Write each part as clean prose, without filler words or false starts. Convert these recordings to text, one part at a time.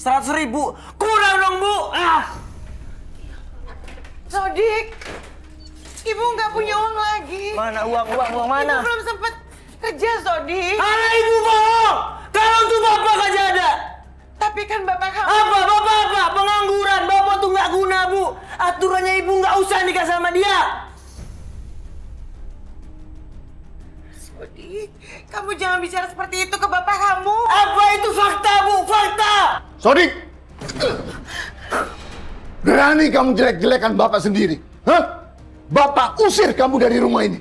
100.000. Kurang dong, Bu. Sodik, Ibu nggak punya uang lagi. Mana uang mana? Ibu belum sempat kerja, Sodik. Alah, Ibu bohong. Kalau tuh Bapak aja ada. Tapi kan Bapak kamu... Apa? Bapak apa? Pengangguran. Bapak tuh nggak guna, Bu. Aturannya Ibu nggak usah nikah sama dia. Sodik, kamu jangan bicara seperti itu ke Bapak kamu. Apa itu fakta, Bu? Fakta. Sodik! Berani kamu jelek-jelekan Bapak sendiri? Hah? Bapak usir kamu dari rumah ini.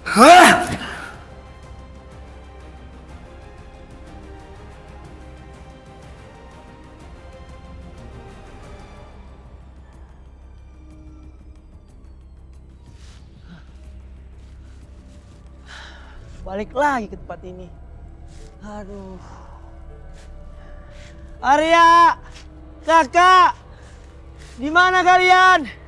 Hah? Balik lagi ke tempat ini. Aduh. Arya! Kakak! Di mana kalian?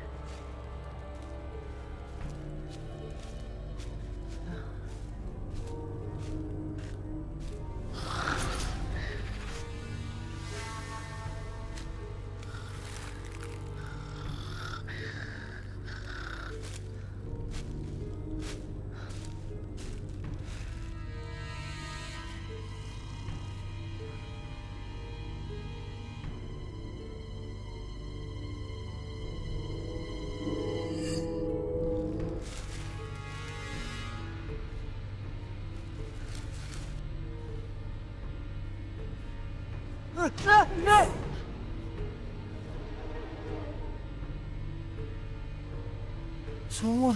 Sumur.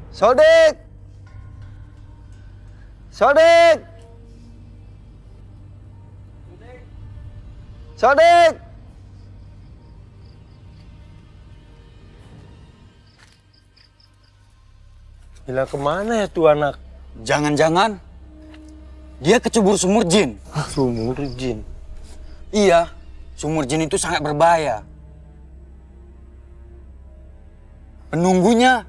Sodik! Sodik! Sodik! Gila kemana ya tuh anak? Jangan-jangan dia kecebur sumur jin. Sumur jin? Iya, sumur jin itu sangat berbahaya. Penunggunya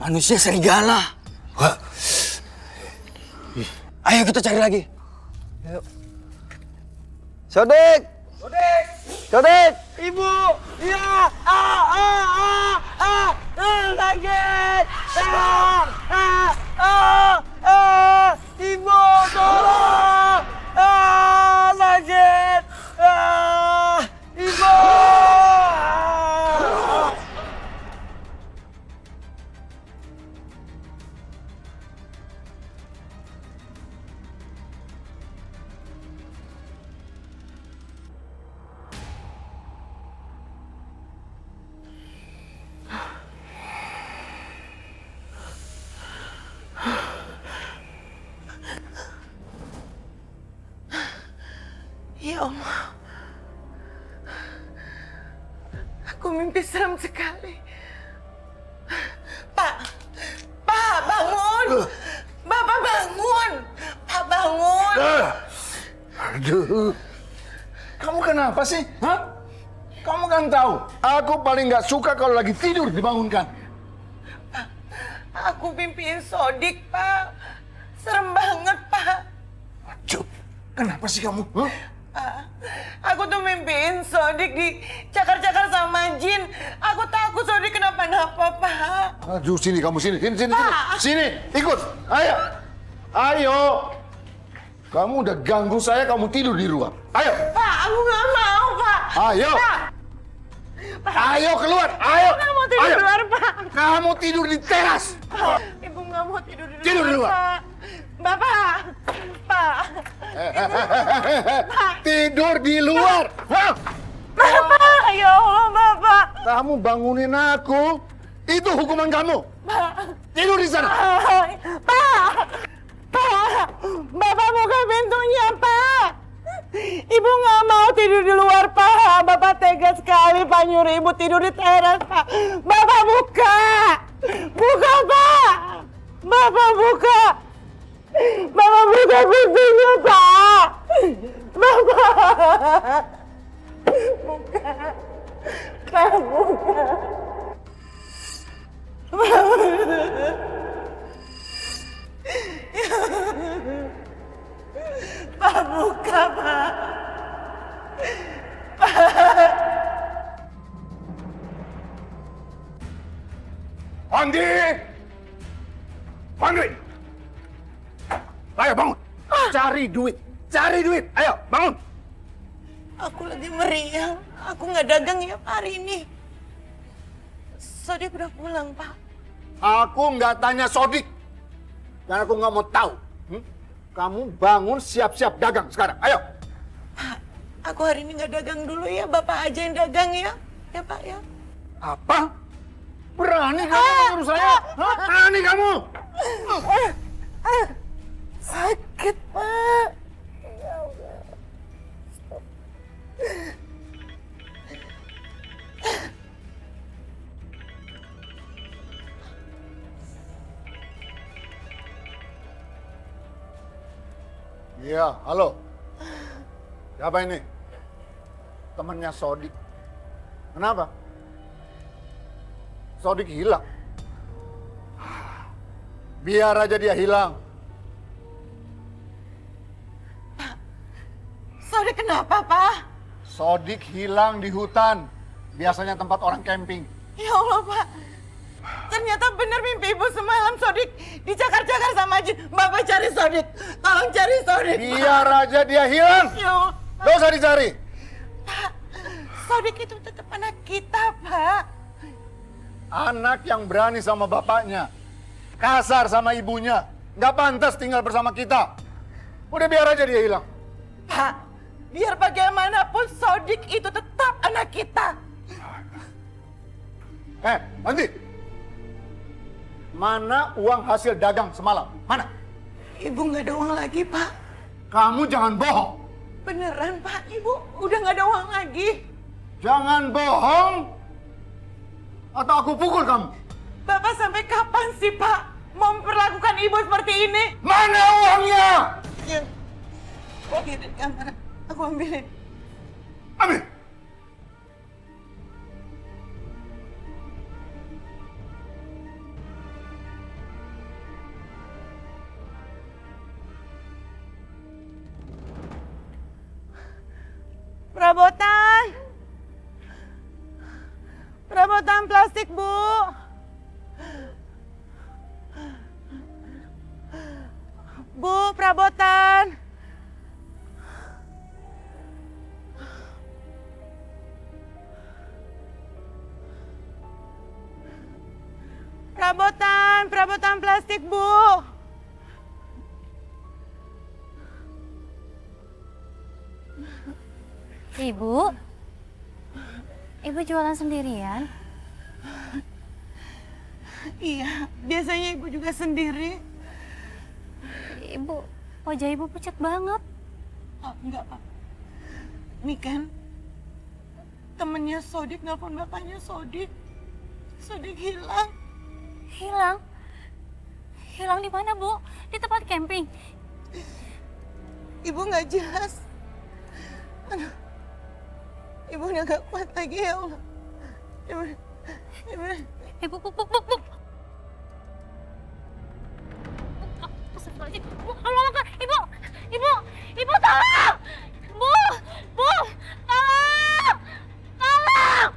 manusia serigala. Wah. Ayo kita cari lagi. Ayo. Sodik! Sodik! Sodik! Ibu! Iya! Sakit! Ibu, tolong! Sakit! Ibu! Ya Allah, aku mimpi serem sekali. Pak, bangun! Bapak bangun! Pak, bangun! Aduh. Kamu kenapa sih? Hah? Kamu kan tahu, aku paling nggak suka kalau lagi tidur dibangunkan. Pak, aku mimpiin Sodik, Pak. Serem banget, Pak. Aduh, kenapa sih kamu? Hah? Pak, aku tuh mimpiin Sodik dicakar-cakar sama jin. Aku takut Sodik kenapa-napa, Pak. Aduh, sini kamu, sini. Pak. Sini, ikut. Ayo. Kamu udah ganggu saya, kamu tidur di luar. Ayo. Pak, aku nggak mau, Pak. Ayo. Pak. Ayo keluar, ayo. Ibu nggak mau tidur di luar, Pak. Kamu tidur di teras. Ibu nggak mau tidur di luar, Tidur di luar. Pak. Bapak, Pak. Tidur di luar. Hah? Bapak, ya Allah, Bapak. Kamu bangunin aku. Itu hukuman kamu. Pak. Tidur di sana. Pak. Bapak buka pintunya, Pak. Ibu nggak mau tidur di luar, Pak. Bapak tega sekali, Pak, nyuruh Ibu tidur di teras, Pak. Bapak buka. Buka, Pak. Bapak buka. Bapak buka pintunya, Pak. Bapak. Buka. Pak, buka. Pak, buka, Pak. Pandi! Pandi! Ayo bangun! Cari duit! Cari duit! Ayo bangun! Aku lagi meriang. Aku nggak dagang ya hari ini. Sodik udah pulang, Pak. Aku nggak tanya Sodik. Dan aku nggak mau tahu. Kamu bangun siap-siap dagang sekarang. Ayo! Pak, aku hari ini nggak dagang dulu ya. Bapak aja yang dagang ya. Ya, Pak ya. Apa? Berani kamu menyuruh saya? Hah? Berani kamu? Sakit, Pak. Iya, halo. Siapa ini? Temannya Sodik. Kenapa? Sodik hilang. Biar aja dia hilang. Sodik kenapa, Pak? Sodik hilang di hutan. Biasanya tempat orang camping. Ya Allah, Pak. Ternyata benar mimpi Ibu semalam Sodik dijakar-jakar sama jin. Bapak cari Sodik. Tolong cari Sodik, Pak. Biar aja dia hilang. Ya Allah. Gak usah dicari. Pak, Sodik itu tetap anak kita, Pak. Anak yang berani sama bapaknya. Kasar sama ibunya. Gak pantas tinggal bersama kita. Udah biar aja dia hilang. Pak, biar bagaimanapun Sodik itu tetap anak kita. Nanti. Mana uang hasil dagang semalam? Mana? Ibu nggak ada uang lagi, Pak. Kamu jangan bohong. Beneran, Pak. Ibu udah nggak ada uang lagi. Jangan bohong. Atau aku pukul kamu. Bapak sampai kapan sih, Pak? Mau memperlakukan ibu seperti ini? Mana uangnya? Ya. Oke, di kamar. Aku ambilin. Ambil. Perabotan. Perabotan plastik, Bu. Bu, perabotan. Perabotan plastik, Bu. Ibu jualan sendirian? Iya, biasanya Ibu juga sendiri. Ibu, wajah Ibu pucat banget. Oh, enggak, Pak. Ini kan temennya Sodik nelpon bapaknya Sodik. Sodik hilang. Hilang? Hilang di mana, Bu? Di tempat camping? Ibu nggak jelas. Aduh, Ibu udah gak kuat lagi ya Allah. Bu. Astagfirullahaladzim. Bu, Allah, Ibu, tolong! Bu, tolong!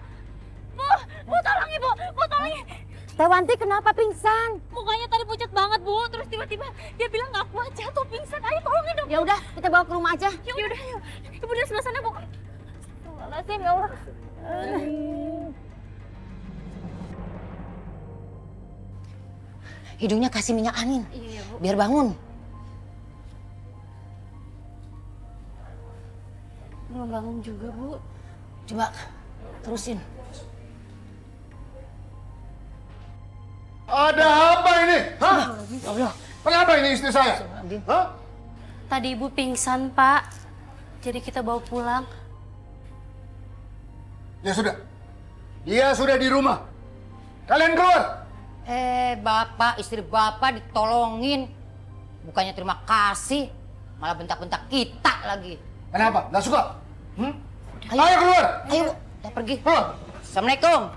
Bu, tolong Ibu, tolong. Tewanti kenapa pingsan? Mukanya tadi pucat banget, Bu. Terus tiba-tiba dia bilang nggak kuat, jatuh pingsan. Ayo tolongin dong. Ya udah, kita bawa ke rumah aja. Ya udah, ayo. Ibu di sebelah sana, Bu. Astagfirullahaladzim, ya Allah. Hidungnya kasih minyak angin, Iya, Bu. biar bangun. Belum bangun juga, Bu. Coba terusin. Ada apa ini? Hah? Kenapa ini istri saya? Hah? Tadi Ibu pingsan, Pak. Jadi kita bawa pulang. Ya sudah. Dia sudah di rumah. Kalian keluar. Bapak, istri bapak ditolongin. Bukannya terima kasih. malah bentak-bentak kita lagi. Kenapa? Nggak suka? Ayo. Ayo keluar! Ayo, kita pergi. Hah? Assalamualaikum.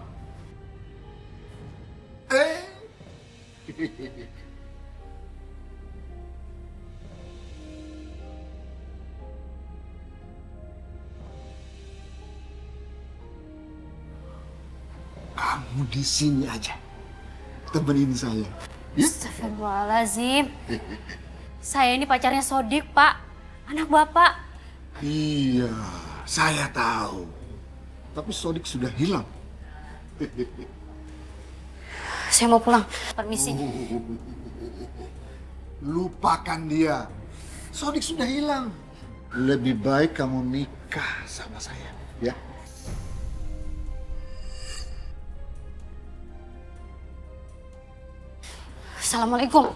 Kamu di sini aja. Temenin saya. Astagfirullahaladzim. Saya ini pacarnya Sodik, Pak. Anak Bapak. Iya, saya tahu. Tapi Sodik sudah hilang. Saya mau pulang. Permisi. Lupakan dia. Sodik sudah hilang. Lebih baik kamu nikah sama saya, ya. Assalamualaikum.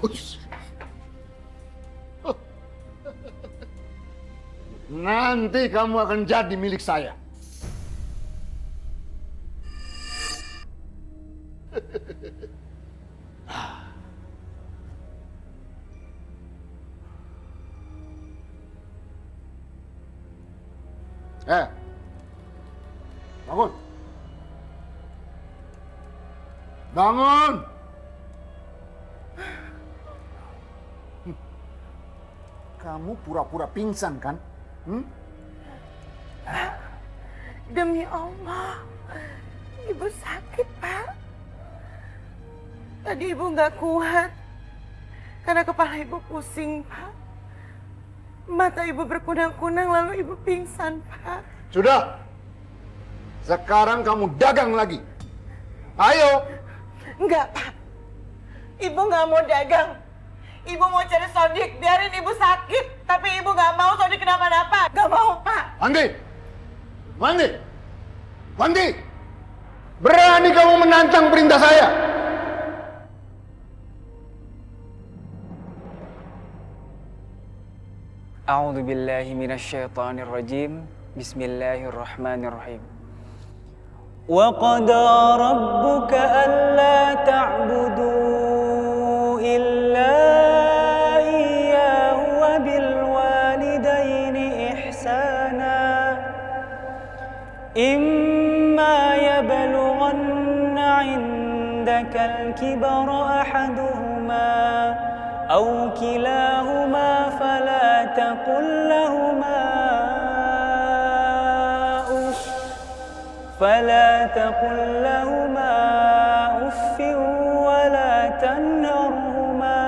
Nanti kamu akan jadi milik saya. Bangun. Bangun. Kamu pura-pura pingsan kan? Demi Allah, Ibu sakit, Pak. Tadi Ibu nggak kuat karena kepala Ibu pusing, Pak. Mata Ibu berkunang-kunang lalu Ibu pingsan, Pak. Sudah. Sekarang kamu dagang lagi. Ayo. Enggak, Pak. Ibu nggak mau dagang. Ibu mau cari Sodik, biarin Ibu sakit. Tapi Ibu nggak mau Sodik kenapa-napa. Nggak mau, Pak. Wandi. Wandi. Wandi. Berani kamu menantang perintah saya? A'udzu billahi minasyaitonir rajim. Bismillahirrahmanirrahim. Wa qada rabbuka alla ta'budu illa iyyahu wa bil walidaini ihsana. Imma yablughanna 'indaka al-kibara ahaduhuma أو كلاهما فلا تقل لهما أف ولا تنهرهما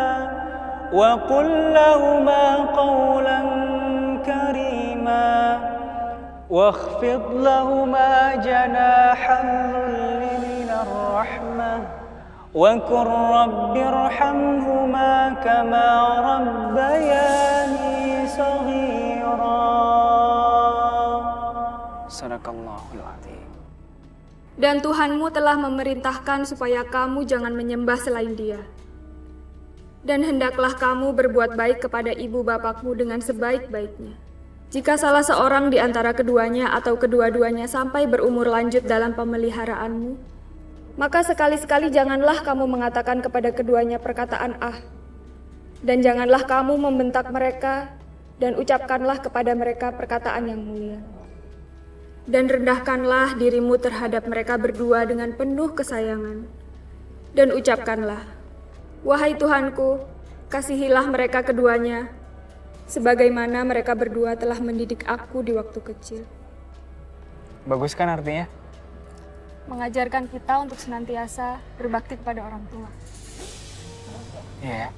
وقل لهما قولا كريما واخفض لهما جناح الذل من الرحمة وقل رب ارحمهما كما ربياني صغيرا. Sadaqallahul Adzim. Dan Tuhanmu telah memerintahkan supaya kamu jangan menyembah selain Dia. Dan hendaklah kamu berbuat baik kepada ibu bapakmu dengan sebaik-baiknya. Jika salah seorang di antara keduanya atau kedua-duanya sampai berumur lanjut dalam pemeliharaanmu, maka sekali-sekali janganlah kamu mengatakan kepada keduanya perkataan "ah", dan janganlah kamu membentak mereka, dan ucapkanlah kepada mereka perkataan yang mulia. Dan rendahkanlah dirimu terhadap mereka berdua dengan penuh kesayangan. Dan ucapkanlah, "Wahai Tuhanku, kasihilah mereka keduanya, sebagaimana mereka berdua telah mendidik aku di waktu kecil." Bagus kan artinya? Mengajarkan kita untuk senantiasa berbakti kepada orang tua. Iya.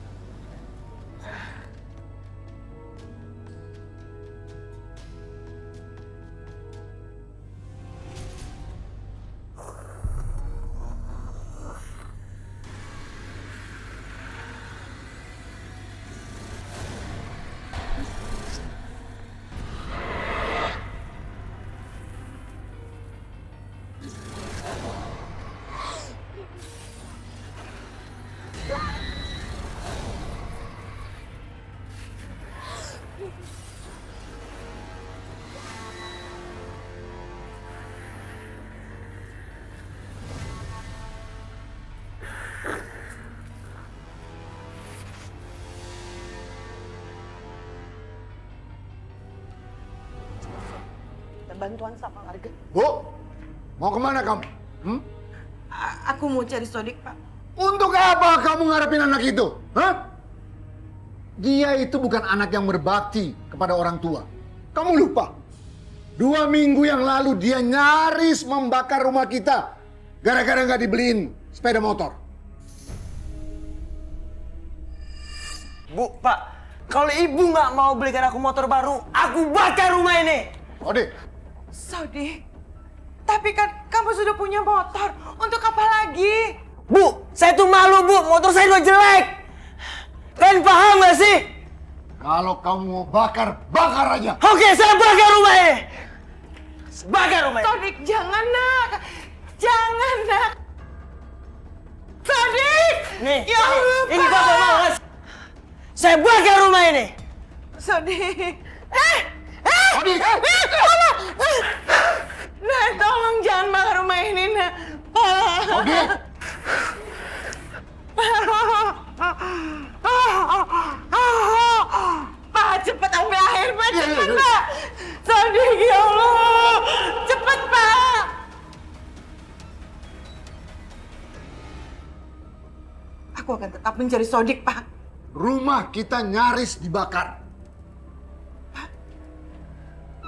bantuan sama warga. Bu, mau kemana kamu? Aku mau cari Sodik, Pak. Untuk apa kamu ngarepin anak itu? Hah? Dia itu bukan anak yang berbakti kepada orang tua. Kamu lupa? 2 minggu yang lalu dia nyaris membakar rumah kita. Gara-gara nggak dibeliin sepeda motor. Bu, Pak, kalau ibu nggak mau belikan aku motor baru, aku bakar rumah ini. Odik, Sodik, tapi kan kamu sudah punya motor. Untuk apa lagi? Bu, saya tuh malu, Bu. Motor saya udah jelek. Kalian paham gak sih? kalau kamu mau bakar, bakar aja. Oke, saya bakar rumah ini. Bakar rumah ini. Sodik, jangan nak. Jangan nak. Sodik! Nih, Ya Allah, ini Pak. Bapak mau ngasih. Saya bakar rumah ini. Sodik. Odik! Nah, tolong jangan bakar rumah ini, nak. Pak. Odik! Pak, cepet ambil air, Pak. Cepet, Pak. Sodik, ya Allah. Cepet, Pak. Aku akan tetap mencari Sodik, Pak. Rumah kita nyaris dibakar.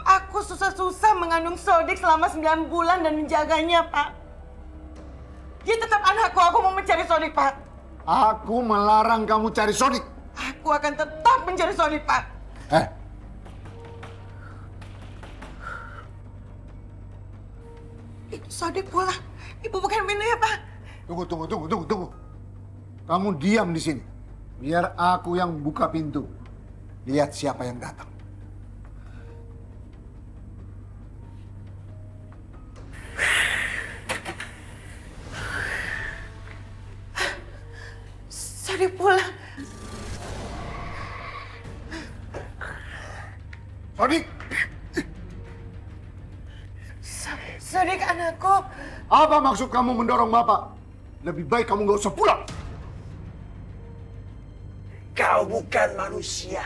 Aku susah-susah mengandung Sodik selama 9 bulan dan menjaganya, Pak. Dia tetap anakku. Aku mau mencari Sodik, Pak. Aku melarang kamu cari Sodik. Aku akan tetap mencari Sodik, Pak. Itu Sodik pulang. Ibu bukan pintu ya, Pak? Tunggu. Kamu diam di sini. Biar aku yang buka pintu. Lihat siapa yang datang. Sodik pulang. Sodik! Sodik anakku. Apa maksud kamu mendorong Bapak? Lebih baik kamu gak usah pulang. Kau bukan manusia.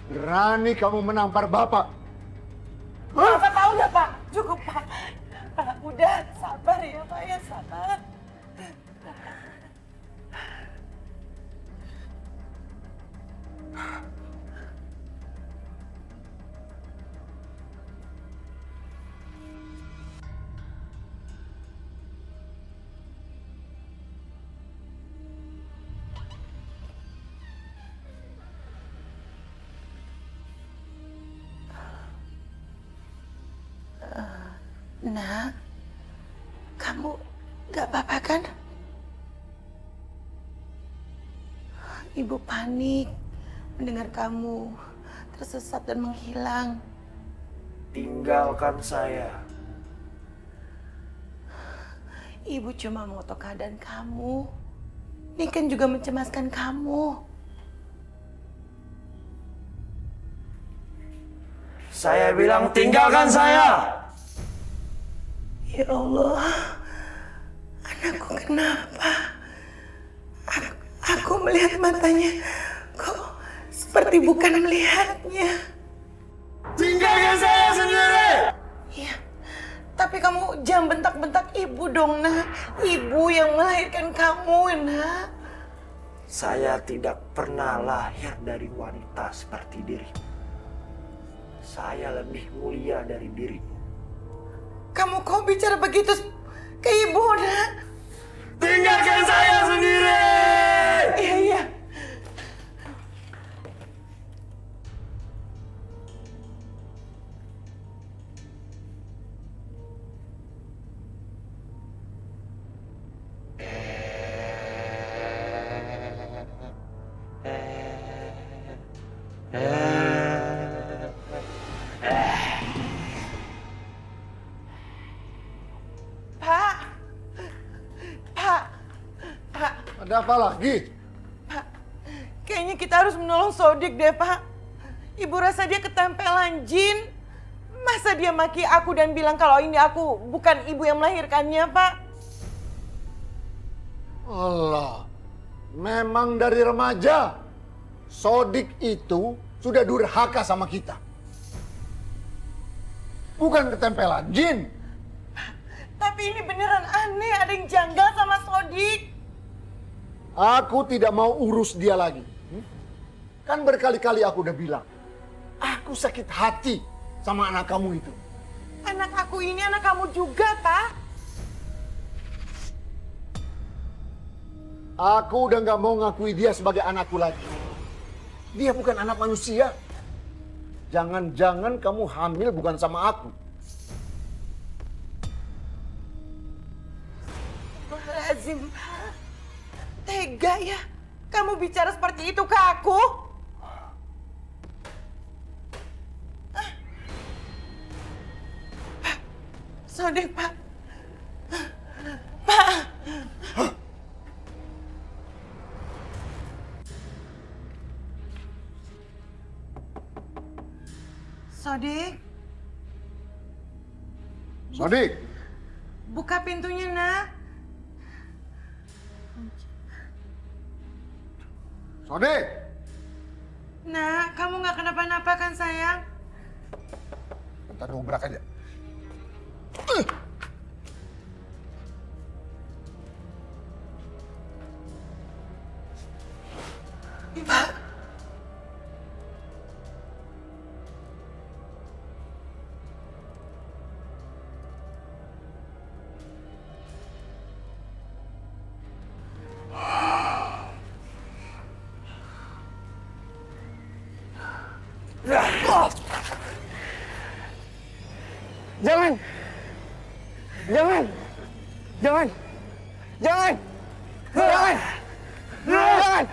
Berani kamu menampar Bapak. Bapak tahu nggak, Pak? Cukup, Pak. Pak, udah. Sabar ya, Pak. Ya, sabar. Nak, kamu gak apa-apa kan? Ibu panik mendengar kamu tersesat dan menghilang. Tinggalkan saya. Ibu cuma mau tahu keadaan kamu. Ini kan juga mencemaskan kamu. Saya bilang tinggalkan saya. Ya Allah, anakku kenapa? Aku melihat matanya, kok seperti bukan melihatnya. Tinggalkan saya sendiri. Iya, tapi kamu jangan bentak-bentak ibu dong, nak. Ibu yang melahirkan kamu, nak. Saya tidak pernah lahir dari wanita seperti dirimu. Saya lebih mulia dari dirimu. Kamu kok bicara begitu ke ibu, nak? Tinggalkan saya sendiri. Iya. Ada apa lagi? Pak, kayaknya kita harus menolong Sodik deh, Pak. Ibu rasa dia ketempelan jin. Masa dia maki aku dan bilang kalau ini aku bukan ibu yang melahirkannya, Pak? Allah, memang dari remaja Sodik itu sudah durhaka sama kita. Bukan ketempelan jin. Tapi ini beneran aneh, ada yang janggal sama Sodik. Aku tidak mau urus dia lagi. Kan berkali-kali aku udah bilang, aku sakit hati sama anak kamu itu. Anak aku ini anak kamu juga, Pak. Aku udah gak mau ngakui dia sebagai anakku lagi. Dia bukan anak manusia. Jangan-jangan kamu hamil bukan sama aku. Lazim, Pak. Tega ya, kamu bicara seperti itu ke aku? Pak, Sodik, Pak. Pak. Sodik, Sodik, buka pintunya, nak. Sodik. Nak, kamu nggak kenapa-napa kan, sayang? Bentar dobrak aja. Pak. Jangan! Jangan! Jangan! Jangan! Jangan! Jangan!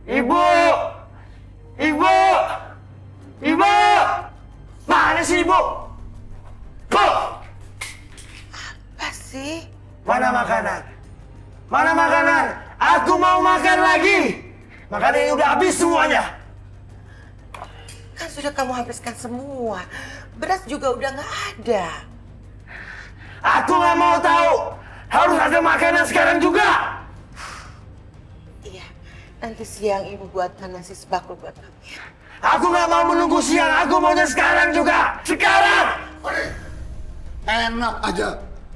Ibu! Ibu! Ibu! Mana sih ibu? Bu! Apa sih? Mana makanan? Mana makanan? Aku mau makan lagi! Makanan ini udah habis semuanya! Kan sudah kamu habiskan semua. Beras juga udah nggak ada. Aku nggak mau tahu! Harus ada makanan sekarang juga! Iya, nanti siang ibu buatkan nasi sebakul buat kamu. Aku nggak mau menunggu siang, aku maunya sekarang juga! Sekarang! Enak aja.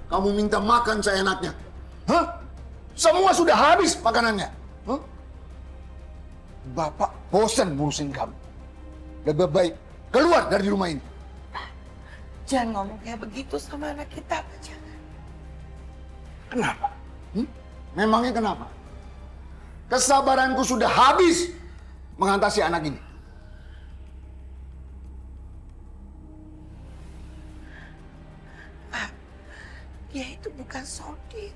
Kamu minta makan seenaknya. Hah? Semua sudah habis makanannya. Hah? Bapak bosan ngurusin kamu. Lebih baik keluar dari rumah ini. Jangan ngomong kayak begitu sama anak kita, Pak. Jangan. Kenapa? Memangnya kenapa? Kesabaranku sudah habis mengatasi anak ini. Dia itu bukan Sodik.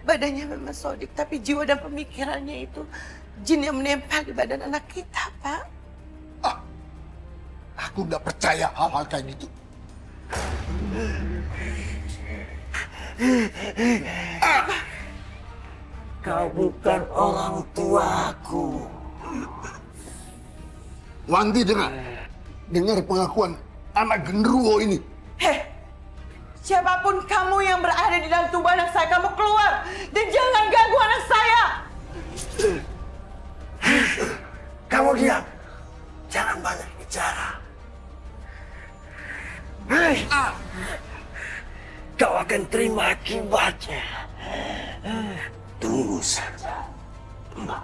Badannya memang Sodik, tapi jiwa dan pemikirannya itu jin yang menempel di badan anak kita, Pak. Aku nggak percaya hal-hal kayak gitu. Kau bukan orang tuaku. Wanti dengar pengakuan anak genderuwo ini. Heh, siapapun kamu yang berada di dalam tubuh anak saya, kamu keluar dan jangan ganggu anak saya. Kamu diam. Jangan banyak bicara. Kau akan terima akibatnya. Tunggu saja. Pak,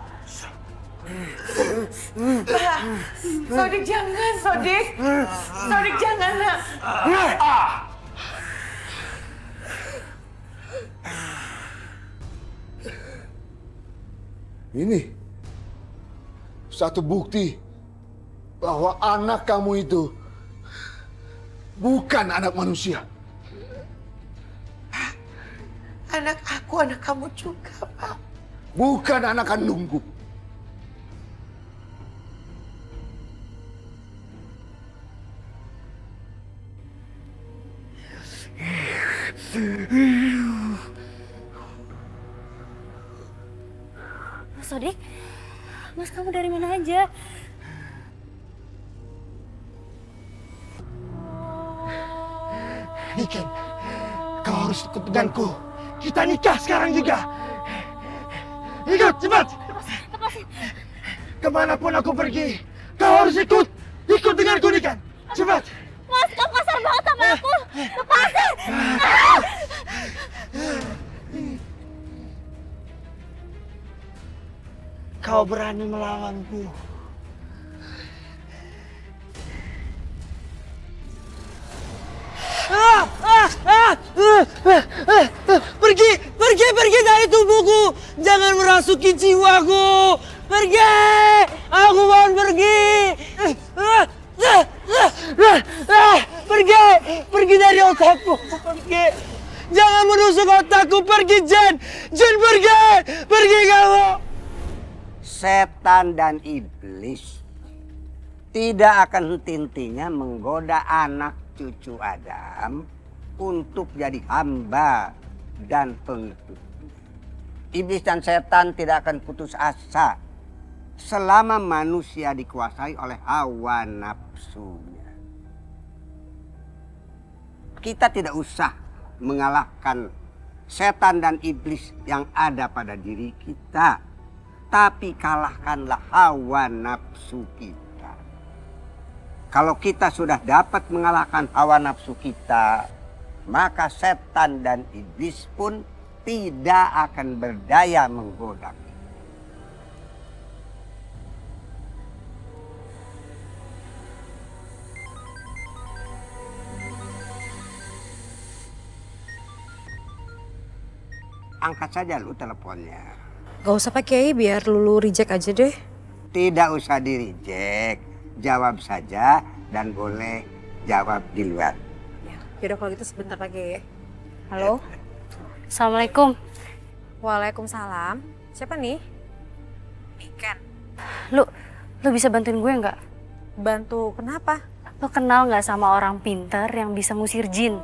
Sodik jangan, Sodik. Sodik jangan, nak. Ini satu bukti bahwa anak kamu itu bukan anak manusia. Anak aku, anak kamu juga, Pak. Bukan anak kandungku. Mas Sodik, Mas kamu dari mana aja? Niken, kau harus ikut denganku. Kita nikah sekarang juga. Ikut, cepat. Kemanapun aku pergi, kau harus ikut. Ikut denganku, Niken. Cepat. Mas, kamu kasar banget sama aku. Lepasin! Kau berani melawanku. Pergi dari tubuhku. Jangan merasuki jiwaku. Pergi. Aku mohon pergi. Pergi dari otakku. Pergi. Jangan menusuk otakku. Pergi, Jen. Jen, pergi kamu. Setan dan iblis tidak akan henti-hentinya menggoda anak cucu Adam untuk jadi hamba dan pengikut. Iblis dan setan tidak akan putus asa selama manusia dikuasai oleh hawa nafsunya. Kita tidak usah mengalahkan setan dan iblis yang ada pada diri kita, tapi kalahkanlah hawa nafsu kita. Kalau kita sudah dapat mengalahkan hawa nafsu kita, maka setan dan iblis pun tidak akan berdaya menggoda kita. Angkat saja lu teleponnya. Gak usah Pak Kiai, biar Lulu reject aja deh. Tidak usah di reject, jawab saja dan boleh jawab di luar. Yaudah kalau gitu sebentar Pak Kiai. Halo? Assalamualaikum. Waalaikumsalam. Siapa nih? Ikan. Lu bisa bantuin gue nggak? Bantu kenapa? Lu kenal nggak sama orang pinter yang bisa ngusir jin?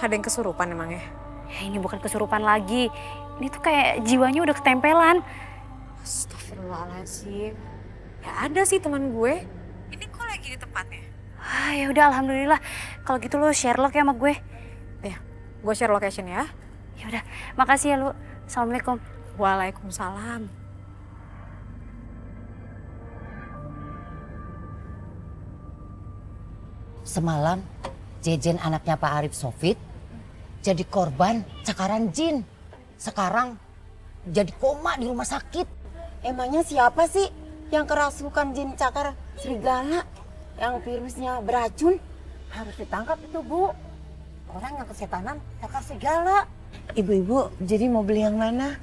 Ada yang kesurupan emangnya? Ya, ini bukan kesurupan lagi. Ini tuh kayak jiwanya udah ketempelan. Astagfirullahaladzim. Ya ada sih teman gue. Ini kok lagi di tempatnya? Ya udah, alhamdulillah. Kalau gitu lu Sherlock ya sama gue. Ya, gue share location ya. Ya udah, makasih ya lu. Assalamualaikum. Waalaikumsalam. Semalam, Jejen anaknya Pak Arif Sofit jadi korban cakaran jin. Sekarang jadi koma di rumah sakit. Emangnya siapa sih yang kerasukan jin cakar serigala? Yang virusnya beracun? Harus ditangkap itu, Bu. Orang yang kesetanan cakar serigala. Ibu-ibu, jadi mau beli yang mana?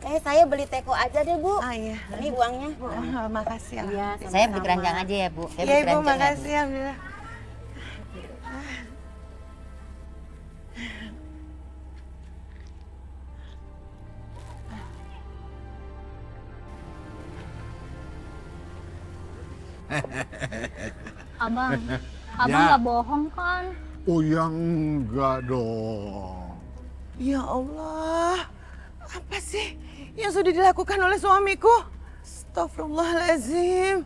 Saya beli teko aja deh, Bu. Iya. Ini uangnya. Makasih. Iya, saya beli keranjang aja ya, Bu. Iya, Ibu, makasih. Alhamdulillah. Abang nggak bohong kan? Oh ya enggak dong. Ya Allah, apa sih yang sudah dilakukan oleh suamiku? Astagfirullahaladzim.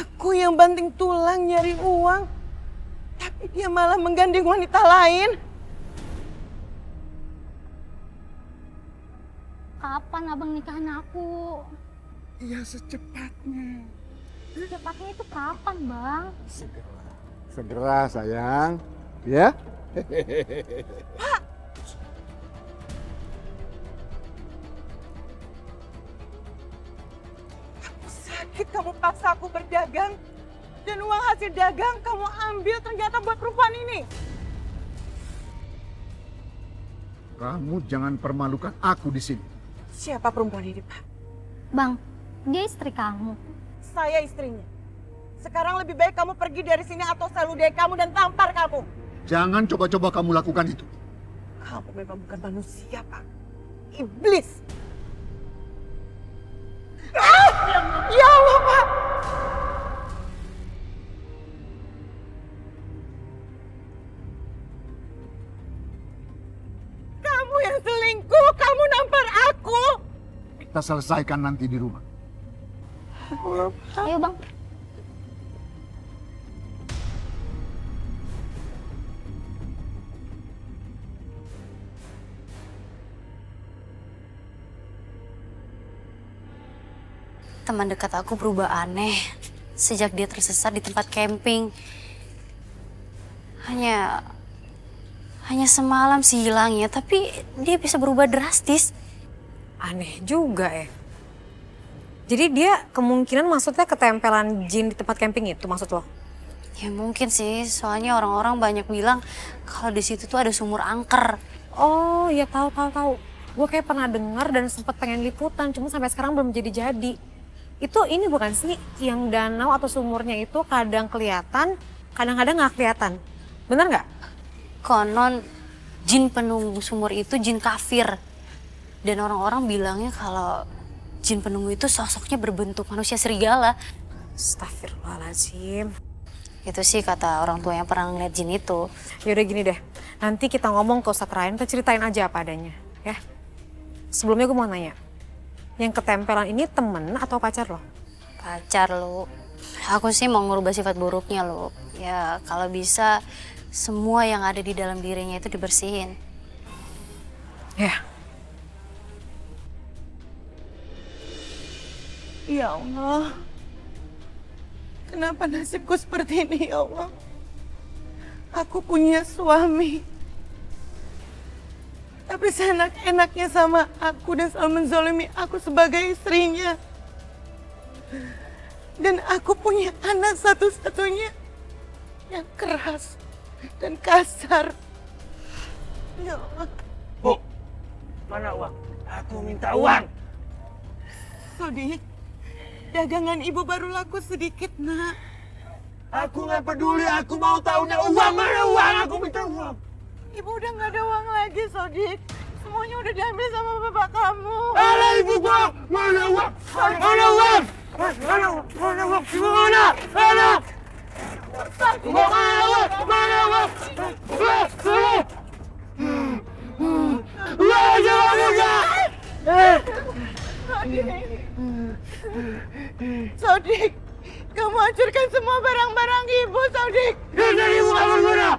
Aku yang banting tulang nyari uang, tapi dia malah menggandeng wanita lain. Kapan abang nikahin aku? Ya secepatnya. Secepatnya itu kapan, Bang? Segera sayang. Ya. Sakit kamu paksa aku berdagang, dan uang hasil dagang kamu ambil ternyata buat perempuan ini. Kamu jangan permalukan aku di sini. Siapa perempuan ini, Pak? Bang, dia istri kamu. Saya istrinya. Sekarang lebih baik kamu pergi dari sini atau saya ludahi kamu dan tampar kamu. Jangan coba-coba kamu lakukan itu. Kamu memang bukan manusia, Pak. Iblis. Ya Allah, Pak. Kamu yang selingkuh, kamu nampar aku. Kita selesaikan nanti di rumah. Ayo bang. Teman dekat aku berubah aneh sejak dia tersesat di tempat camping. Hanya semalam sih hilangnya, tapi dia bisa berubah drastis. Aneh juga ya. Jadi dia kemungkinan maksudnya ketempelan jin di tempat camping itu maksud lo? Ya mungkin sih, soalnya orang-orang banyak bilang kalau di situ tuh ada sumur angker. Oh ya tahu. Gue kayak pernah dengar dan sempat pengen liputan, cuma sampai sekarang belum jadi. Itu ini bukan sih yang danau atau sumurnya itu kadang kelihatan, kadang-kadang nggak kelihatan. Bener nggak? Konon jin penunggu sumur itu jin kafir. Dan orang-orang bilangnya kalau jin penunggu itu sosoknya berbentuk manusia serigala. Astagfirullahaladzim. Itu sih kata orang tua yang pernah ngeliat jin itu. Yaudah gini deh, nanti kita ngomong ke Ustadz Ryan, kita ceritain aja apa adanya. Ya. Sebelumnya gue mau nanya, yang ketempelan ini temen atau pacar lo? Pacar lo. Aku sih mau ngubah sifat buruknya lo. Ya kalau bisa semua yang ada di dalam dirinya itu dibersihin. Ya. Ya Allah, kenapa nasibku seperti ini ya Allah? Aku punya suami, tapi seenak-enaknya sama aku dan selalu menzalimi aku sebagai istrinya. Dan aku punya anak satu-satunya yang keras dan kasar. Ya Allah. Bu, mana uang? Aku minta uang. Sodik, dagangan ibu baru laku sedikit, nak. Aku nggak peduli, aku mau tahunya uang. Mana uang? Aku minta uang. Ibu udah nggak ada uang lagi, Sodik. Semuanya udah diambil sama bapak kamu. Alah ibu gua, mana uang? Mana uang? Mana uang? Mana uang? Ibu mana? Mana? Mana uang? Mana uang? Jangan buka! Sodik, kamu hancurkan semua barang-barang ibu, Sodik. Dan ibu gak berguna.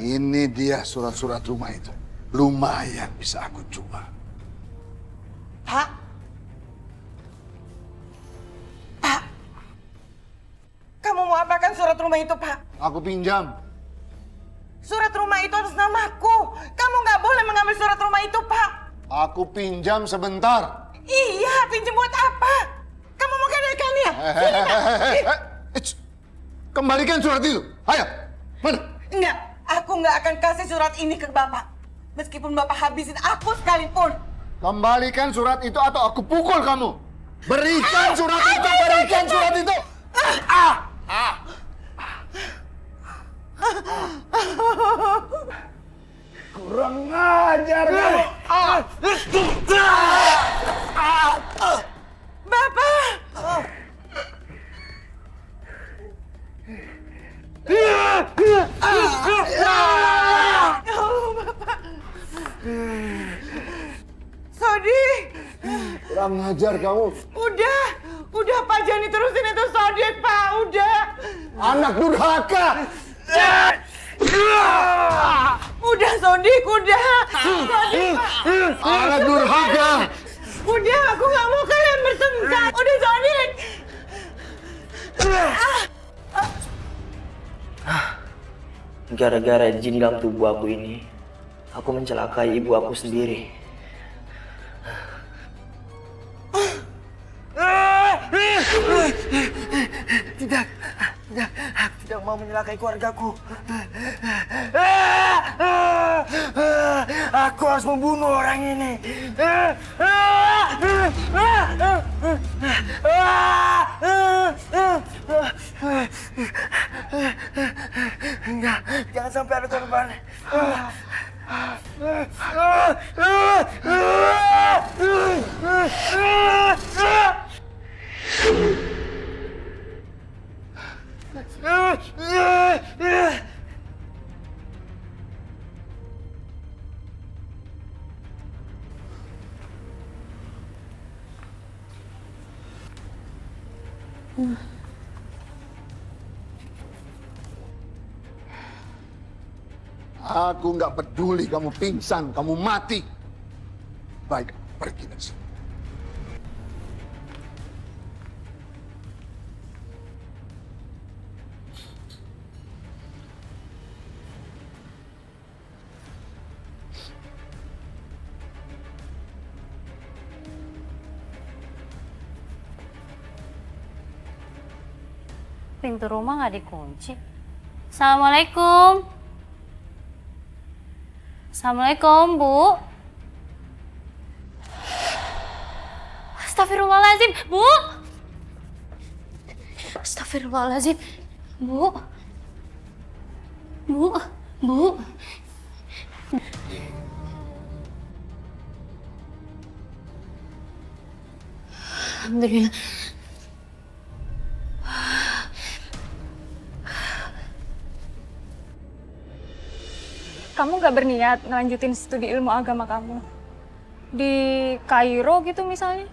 Ini dia surat-surat rumah itu. Lumayan bisa aku jual. Pak. Pak. Kamu mau apakan surat rumah itu, Pak? Aku pinjam. Surat rumah itu atas namaku. Kamu nggak boleh mengambil surat rumah itu, Pak. Aku pinjam sebentar. Iya, pinjam buat apa? Kamu mau gadaikannya? Kembalikan surat itu. Ayo, mana? Enggak, aku nggak akan kasih surat ini ke Bapak. Meskipun Bapak habisin aku sekalipun. Kembalikan surat itu atau aku pukul kamu. Berikan surat itu, berikan surat itu. Kurang ajar kamu. Bapak! Ya Allah, Bapak. Sodik! Kurang ajar kamu. Udah Pak, jangan diterusin itu Sodik, Pak, udah. Anak durhaka. Udah Sodik, udah. Sodik, Pak. Anak durhaka. Udah, aku nggak mau kalian bertengkar. Udah Sodik. Gara-gara jin dalam tubuh aku ini, aku mencelakai ibu aku sendiri. Tidak, tidak mau menyelakai keluargaku. Aku harus membunuh orang ini. Enggak, jangan sampai ada korban. Aku nggak peduli kamu pingsan, kamu mati. Baik, pergi dari sini. Pintu rumah nggak dikunci. Assalamualaikum. Assalamualaikum, Bu. Astagfirullahaladzim, Bu. Astagfirullahaladzim, Bu. Bu, Bu. Alhamdulillah. Kamu gak berniat ngelanjutin studi ilmu agama kamu? Di Kairo gitu misalnya?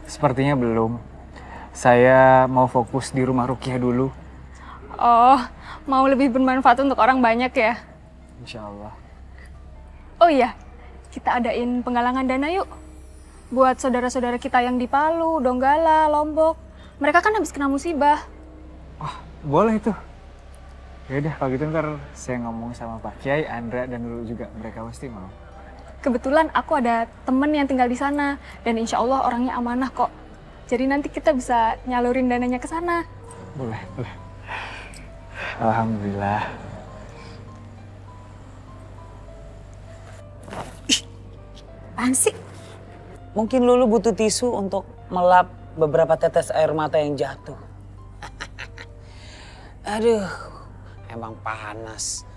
Sepertinya belum. Saya mau fokus di rumah Rukiah dulu. Oh, mau lebih bermanfaat untuk orang banyak ya? Insya Allah. Oh iya, kita adain penggalangan dana yuk. Buat saudara-saudara kita yang di Palu, Donggala, Lombok. Mereka kan habis kena musibah. Boleh itu. Yaudah kalau gitu ntar saya ngomong sama Pak Kiai, Andra, dan Lulu juga. Mereka pasti mau. Kebetulan aku ada temen yang tinggal di sana. Dan insya Allah orangnya amanah kok. Jadi nanti kita bisa nyalurin dananya ke sana. Boleh, boleh. Alhamdulillah. Apaan sih? Mungkin Lulu butuh tisu untuk melap beberapa tetes air mata yang jatuh. Aduh, emang panas.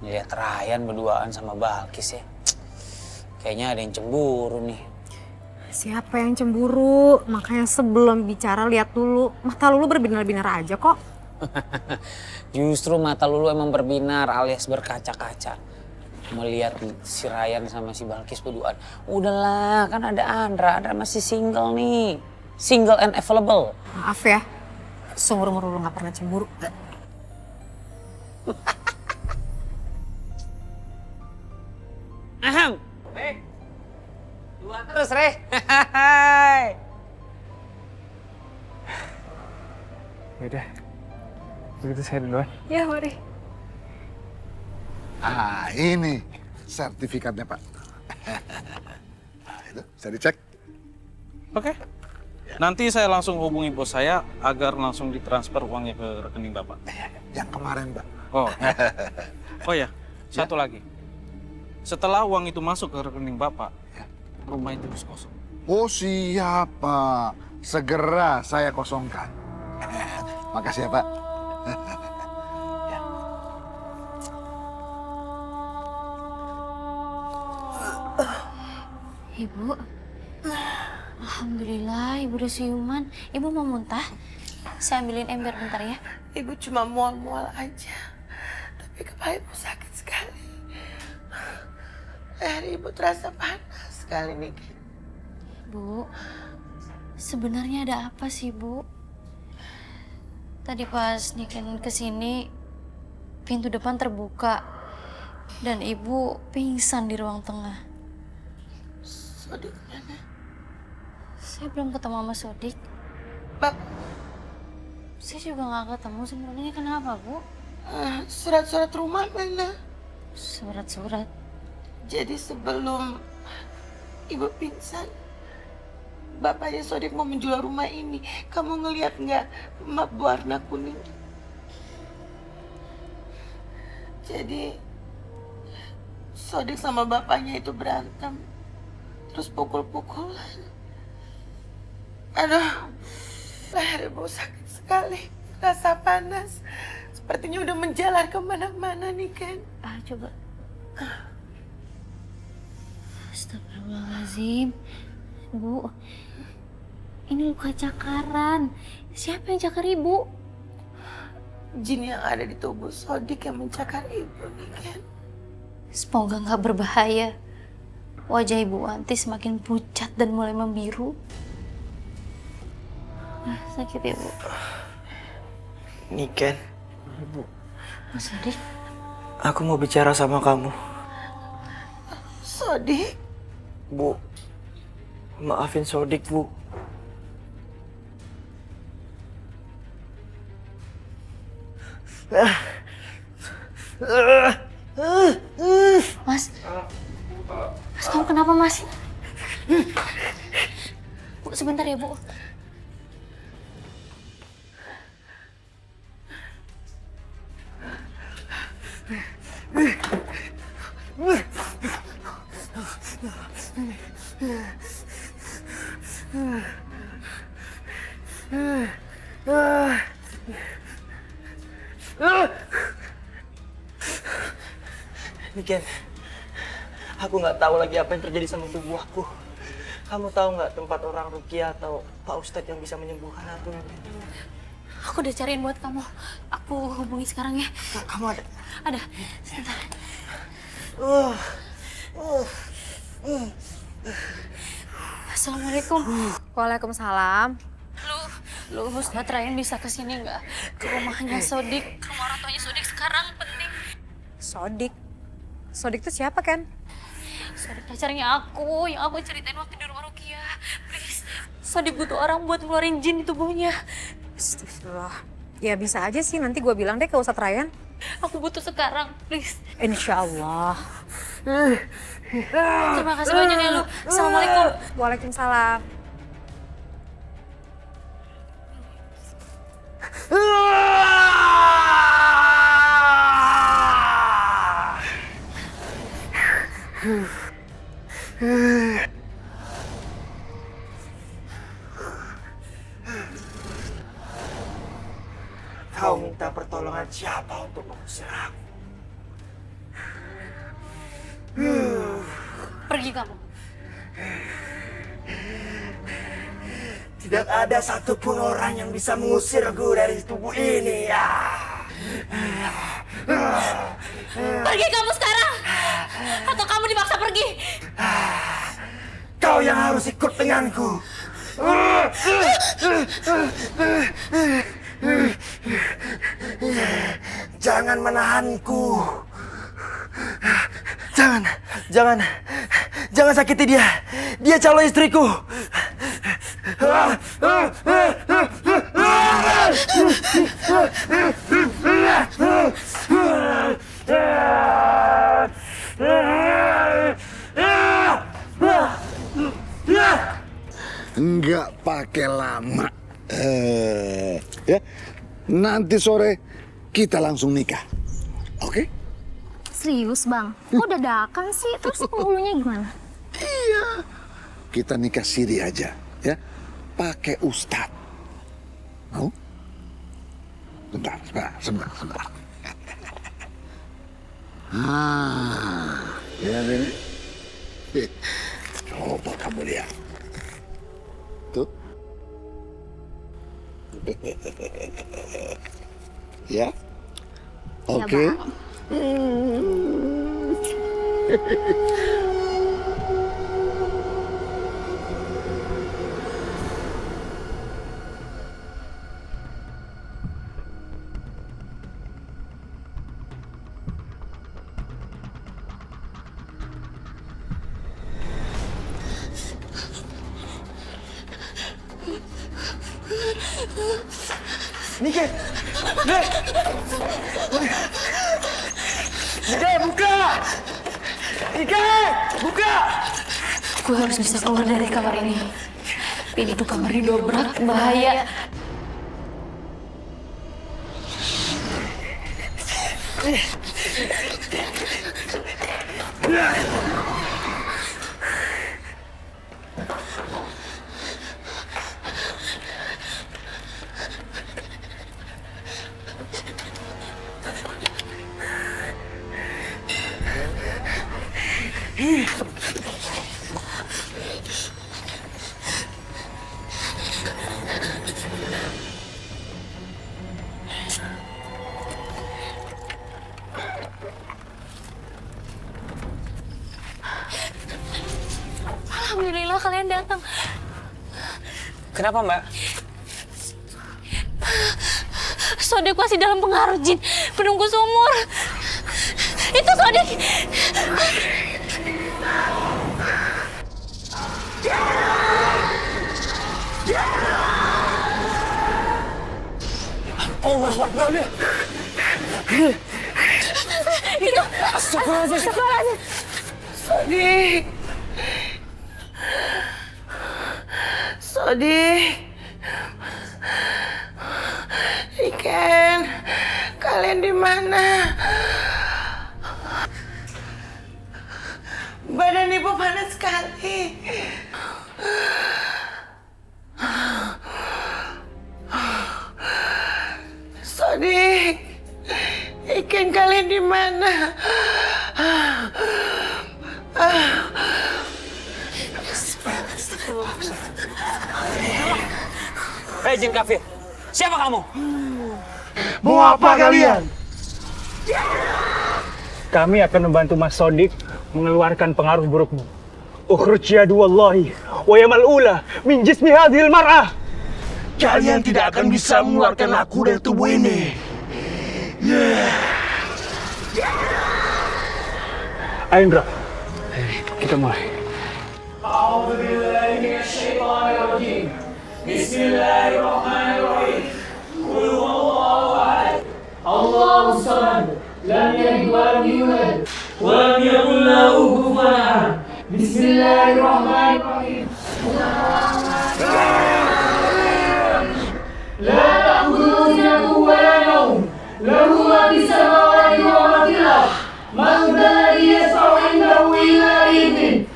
Lihat Ryan berduaan sama Balkis ya. Kayaknya ada yang cemburu nih. Siapa yang cemburu? Makanya sebelum bicara lihat dulu. Mata Lulu berbinar-binar aja kok. Justru mata Lulu emang berbinar alias berkaca-kaca. Melihat si Ryan sama si Balkis berduaan. Udahlah, kan ada Andra. Andra masih single nih. Single and available. Maaf ya, seumur-umur Lulu gak pernah cemburu. Ahem. Re. Dua terus, Re. Yaudah, begitu saya duluan. Ya, mari. Ah, ini sertifikatnya, Pak. Nah, itu bisa dicek. Oke. Nanti saya langsung hubungi bos saya agar langsung ditransfer uangnya ke rekening Bapak. Yang kemarin, Pak. Oh. Oh ya, satu lagi. Setelah uang itu masuk ke rekening Bapak, rumah itu harus kosong. Oh, siap, Pak. Segera saya kosongkan. Makasih ya, Pak. Ibu, alhamdulillah ibu udah siuman. Ibu mau muntah? Saya ambilin ember bentar ya. Ibu cuma mual-mual aja. Tapi kepala ibu sakit sekali. Ibu terasa panas sekali nih. Bu, sebenarnya ada apa sih, Bu? Tadi pas Niken kesini, pintu depan terbuka. Dan ibu pingsan di ruang tengah. Sodik mana? Saya belum ketemu sama Sodik. Bap. Saya juga nggak ketemu sebenarnya. Kenapa, Bu? Surat-surat rumah mana? Surat-surat. Jadi sebelum ibu pingsan, bapaknya Sodik mau menjual rumah ini. Kamu ngelihat nggak map warna kuning? Jadi Sodik sama bapaknya itu berantem, terus pukul-pukulan. Aduh, leher ibu sakit sekali, rasa panas. Sepertinya udah menjalar kemana-mana nih, Ken. Coba. Astagfirullahaladzim. Bu, ini luka cakaran. Siapa yang cakar ibu? Jin yang ada di tubuh Sodik yang mencakar ibu nih, Ken. Semoga nggak berbahaya. Wajah Ibu Wanti semakin pucat dan mulai membiru. Sakit ya, Bu? Nih, Ken. Ibu. Mas Sodik? Aku mau bicara sama kamu. Sodik? Bu, maafin Sodik, Bu. Mas? Mas, kamu kenapa, Mas? Bu, sebentar ya, Bu. Ken, aku nggak tahu lagi apa yang terjadi sama tubuh aku. Kamu tahu nggak tempat orang ruqyah atau Pak Ustadz yang bisa menyembuhkan aku? Aku udah cariin buat kamu. Aku hubungi sekarang ya. Kamu ada? Ada. Sebentar. Assalamualaikum. Waalaikumsalam. Lu Ustadz Ryan bisa kesini nggak? Ke rumahnya Sodik. Ke rumah orang tuanya Sodik sekarang penting. Sodik? Sodik itu siapa, Ken? Sodik pacarnya aku, yang aku ceritain waktu di rumah Ruqyah. Please, Sodik butuh orang buat ngeluarin jin di tubuhnya. Astagfirullah. Ya bisa aja sih, nanti gue bilang deh ke Ustadz Ryan. Aku butuh sekarang, please. Insya Allah. Terima kasih banyak ya lu. Assalamualaikum. Waalaikumsalam. Kau minta pertolongan siapa untuk mengusir aku? Pergi kamu. Tidak ada satupun orang yang bisa mengusirku dari tubuh ini ya. Pergi kamu sekarang, atau kamu dipaksa pergi. Kau yang harus ikut denganku. Jangan menahanku. Jangan sakiti dia. Dia calon istriku. Enggak pakai lama. Ya, nanti sore kita langsung nikah. Oke? Serius, Bang? Kok dadakan sih? Terus penghulunya gimana? Iya. Kita nikah siri aja, ya. Pakai ustadz. Mau? Sebentar. Ya ini. Coba kamu lihat. Tuh. Ya. Oke. Nike! Nike, buka! Nike, buka! Gue harus bisa keluar dari kamar ini. Pintu kamar didobrak, bahaya. Alhamdulillah kalian datang. Kenapa, Mbak? Sodik masih dalam pengaruh jin penunggu sumur. Itu Sodik. Allah Akbar. Itu. Astagfirullahaladzim. Sodik. Sodik. Iken, kalian di mana? Badan ibu panas sekali. Sodik, Iken kalian di mana? Hei jin kafir, siapa kamu? Mau apa kalian? Kami akan membantu Mas Sodik mengeluarkan pengaruh burukmu. Ukhruj yaduwallahi wa yamal ula min jismi hadhil mar'ah. Kalian tidak akan bisa mengeluarkan aku dari tubuh ini. Ayo Indra, kita mulai. Bismillahirrahmanirrahim. Qul huwallahu ahad. Allahus samad. Lam yalid wa lam yulad wa lam yakul lahu kufuwan ahad. Bismillahirrahmanirrahim. La ta'khudhuhu sinatun wa la nawm. Lahu ma fis samawati wa ma fil ardh. Man dhal ladzi yashfa'u 'indahu illa bi'idhnihi.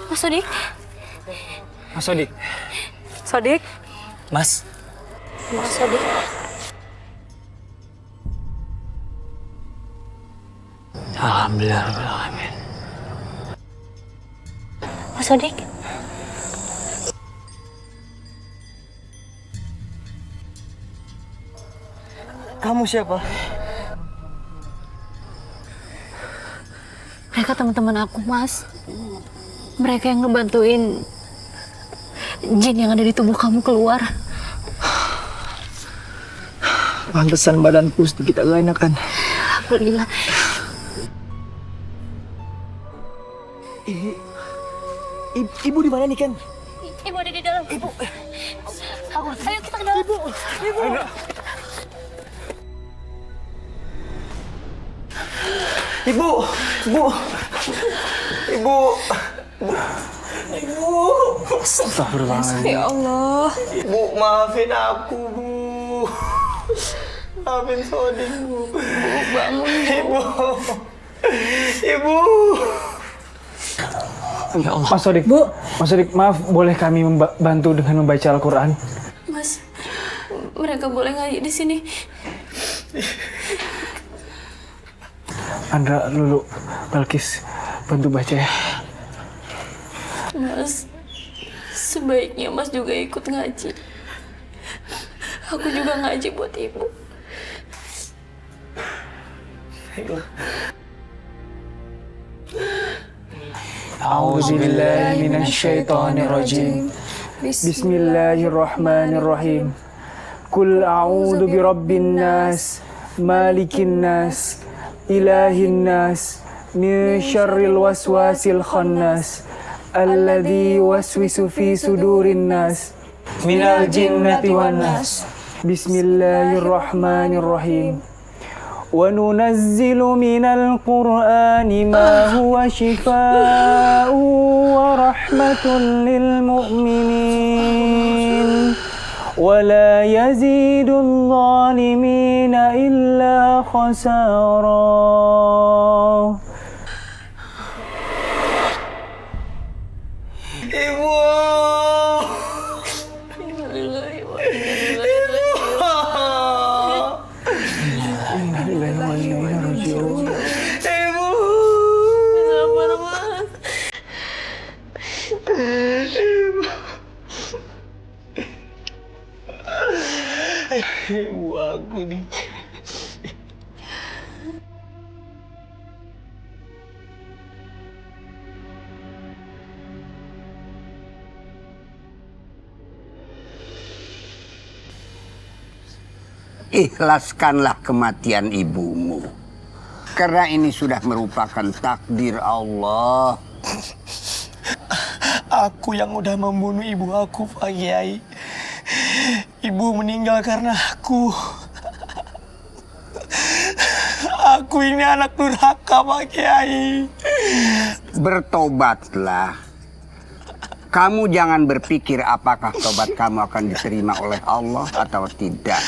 Mas Sodik. Mas Sodik. Sodik. Mas. Mas Sodik. Alhamdulillahirrahmanirrahim. Mas Sodik. Kamu siapa? Mereka teman-teman aku, Mas. Mereka yang ngebantuin jin yang ada di tubuh kamu keluar. Pantesan badanku sedikit agak enakan. Alhamdulillah. Ibu di mana nih, Ken? Ibu ada di dalam. Ibu. Ayo kita ke dalam. Ibu. Ibu. Ibu. Ibu. Ibu. Ibu. Astagfirullahaladzim. Ya Allah. Ibu, maafin aku, Bu. Maafin Sodik, Bu. Bangun, Bu. Ibu. Ibu. Ya Allah. Mas Sodik, Bu. Mas Sodik, maaf, boleh kami membantu dengan membaca Al-Quran? Mas, mereka boleh ngaji di sini. Andra, Lulu, Balkis, bantu baca ya. Mas, sebaiknya Mas juga ikut ngaji. Aku juga ngaji buat Ibu. A'udzubillahi minasyaitonirrajim. Bismillahirrahmanirrahim. Qul a'udzu birabbin nas, malikin nas, ilahin nas, min syarril waswasil khannas, alladzi yuwaswisu fi sudurin nas, minal jinnati wan nas. Bismillahirrahmanirrahim. وَنُنَزِّلُ مِنَ الْقُرْآنِ مَا هُوَ شِفَاءٌ وَرَحْمَةٌ لِلْمُؤْمِنِينَ وَلَا يَزِيدُ الظَّالِمِينَ إِلَّا خَسَارًا. Ibu aku nih. Ikhlaskanlah kematian ibumu. Karena ini sudah merupakan takdir Allah. Aku yang udah membunuh ibu aku, Pak Kiai. Ibu meninggal karena aku. Aku ini anak durhaka, Pak Kiai. Bertobatlah. Kamu jangan berpikir apakah tobat kamu akan diterima oleh Allah atau tidak.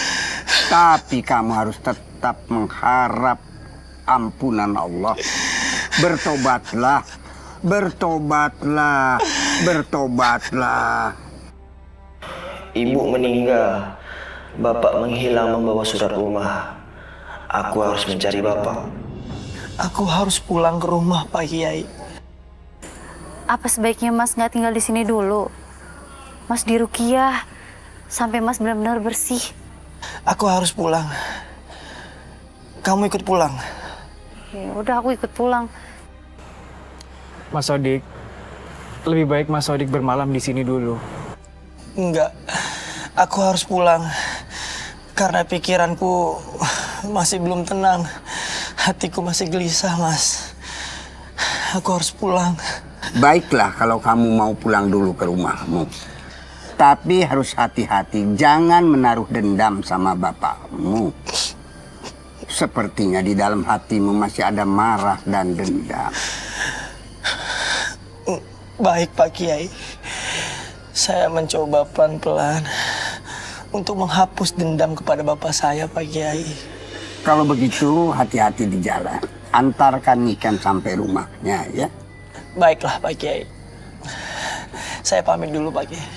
Tapi kamu harus tetap mengharap ampunan Allah. Bertobatlah, bertobatlah, bertobatlah. Ibu meninggal. Bapak menghilang membawa surat rumah. Aku harus mencari Bapak. Aku harus pulang ke rumah, Pak Kiai. Apa sebaiknya Mas nggak tinggal di sini dulu? Mas diruqyah sampai Mas benar-benar bersih. Aku harus pulang. Kamu ikut pulang. Ya udah, aku ikut pulang. Mas Sodik, lebih baik Mas Sodik bermalam di sini dulu. Enggak, aku harus pulang. Karena pikiranku masih belum tenang. Hatiku masih gelisah, Mas. Aku harus pulang. Baiklah kalau kamu mau pulang dulu ke rumahmu. Tapi harus hati-hati, jangan menaruh dendam sama bapakmu. Sepertinya di dalam hatimu masih ada marah dan dendam. Baik, Pak Kiai. Saya mencoba pelan-pelan untuk menghapus dendam kepada bapak saya, Pak Kiai. Kalau begitu, hati-hati di jalan. Antarkan Niken sampai rumahnya, ya. Baiklah, Pak Kiai. Saya pamit dulu, Pak Kiai.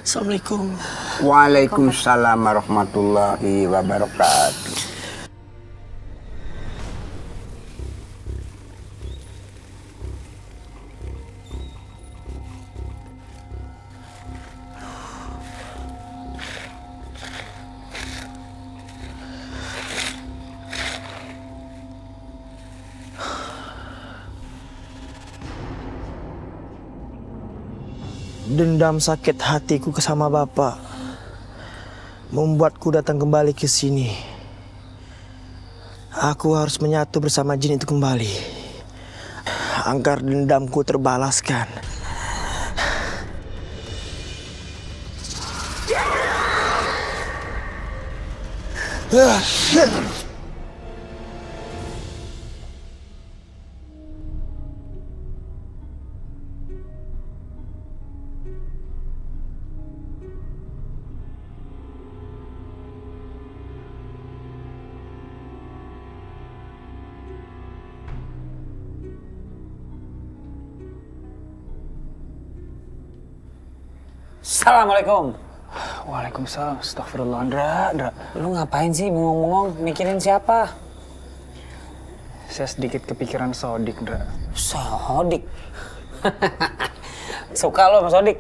Assalamualaikum. Waalaikumsalam warahmatullahi wabarakatuh. Dendam sakit hatiku sama Bapak membuatku datang kembali ke sini. Aku harus menyatu bersama jin itu kembali agar dendamku terbalaskan. Assalamualaikum. Waalaikumsalam. Astagfirullah, Andra. Lu ngapain sih bengong-bengong? Mikirin siapa? Saya sedikit kepikiran Sodik, Andra. Sodik? Suka lo sama Sodik?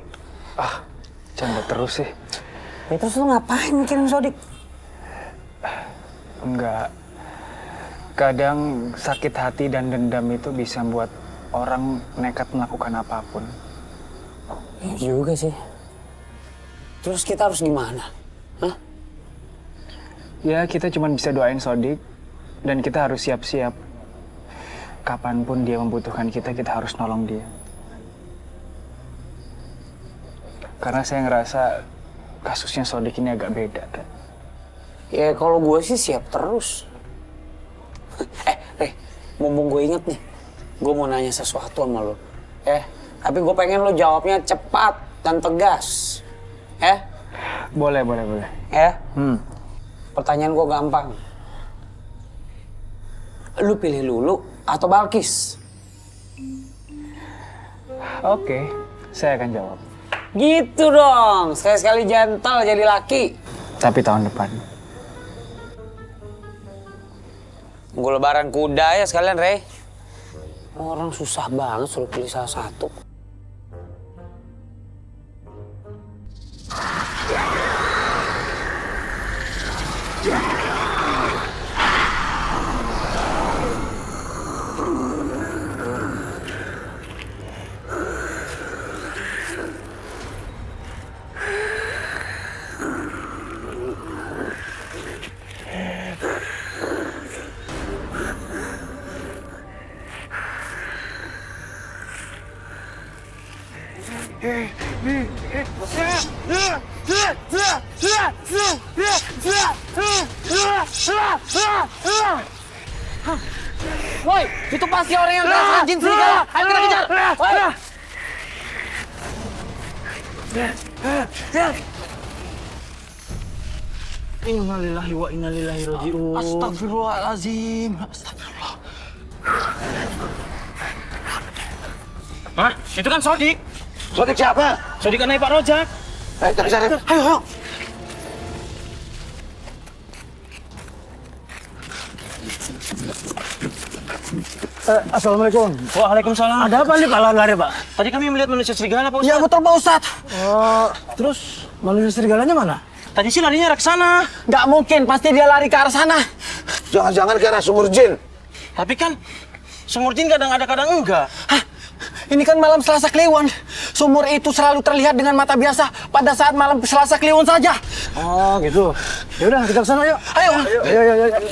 Ah, canda terus sih. Ya, terus lu ngapain mikirin Sodik? Enggak. Kadang sakit hati dan dendam itu bisa membuat orang nekat melakukan apapun. Ya juga sih. Terus kita harus gimana? Hah? Ya kita cuma bisa doain Sodik dan kita harus siap-siap. Kapanpun dia membutuhkan kita harus nolong dia. Karena saya ngerasa kasusnya Sodik ini agak beda kan. Ya kalau gue sih siap terus. Reh, mumpung gue inget nih, gue mau nanya sesuatu sama lo. Tapi gue pengen lo jawabnya cepat dan tegas. Boleh. Pertanyaan gue gampang. Lu pilih Lulu atau Balkis? Oke, saya akan jawab. Gitu dong, sekali-sekali gentle jadi laki. Tapi tahun depan. Gue lebaran kuda ya sekalian, Rey. Orang susah banget suruh pilih salah satu. Woi, itu pasti orang yang kerasukan jin serigala. Ayo kita kejar. Innalillahi wa inna ilaihi raji'un. Astagfirullahalazim. Astagfirullah. Hah? Itu kan Sodik. Sodik siapa? Sodik anaknya Pak Rojak. Cari. Ayo. Assalamualaikum. Waalaikumsalam. Ada apa nih Pak lari Pak? Tadi kami melihat manusia serigala, Pak Ustadz. Ya betul Pak Ustadz. Terus manusia serigalanya mana? Tadi sih larinya arah ke sana. Nggak mungkin, pasti dia lari ke arah sana. Jangan-jangan ke arah sumur jin. Tapi kan sumur jin kadang ada kadang enggak. Hah? Ini kan malam Selasa Kliwon. Sumur itu selalu terlihat dengan mata biasa pada saat malam Selasa Kliwon saja. Oh gitu. Ya udah kita ke sana yuk. Ayo. Ayo.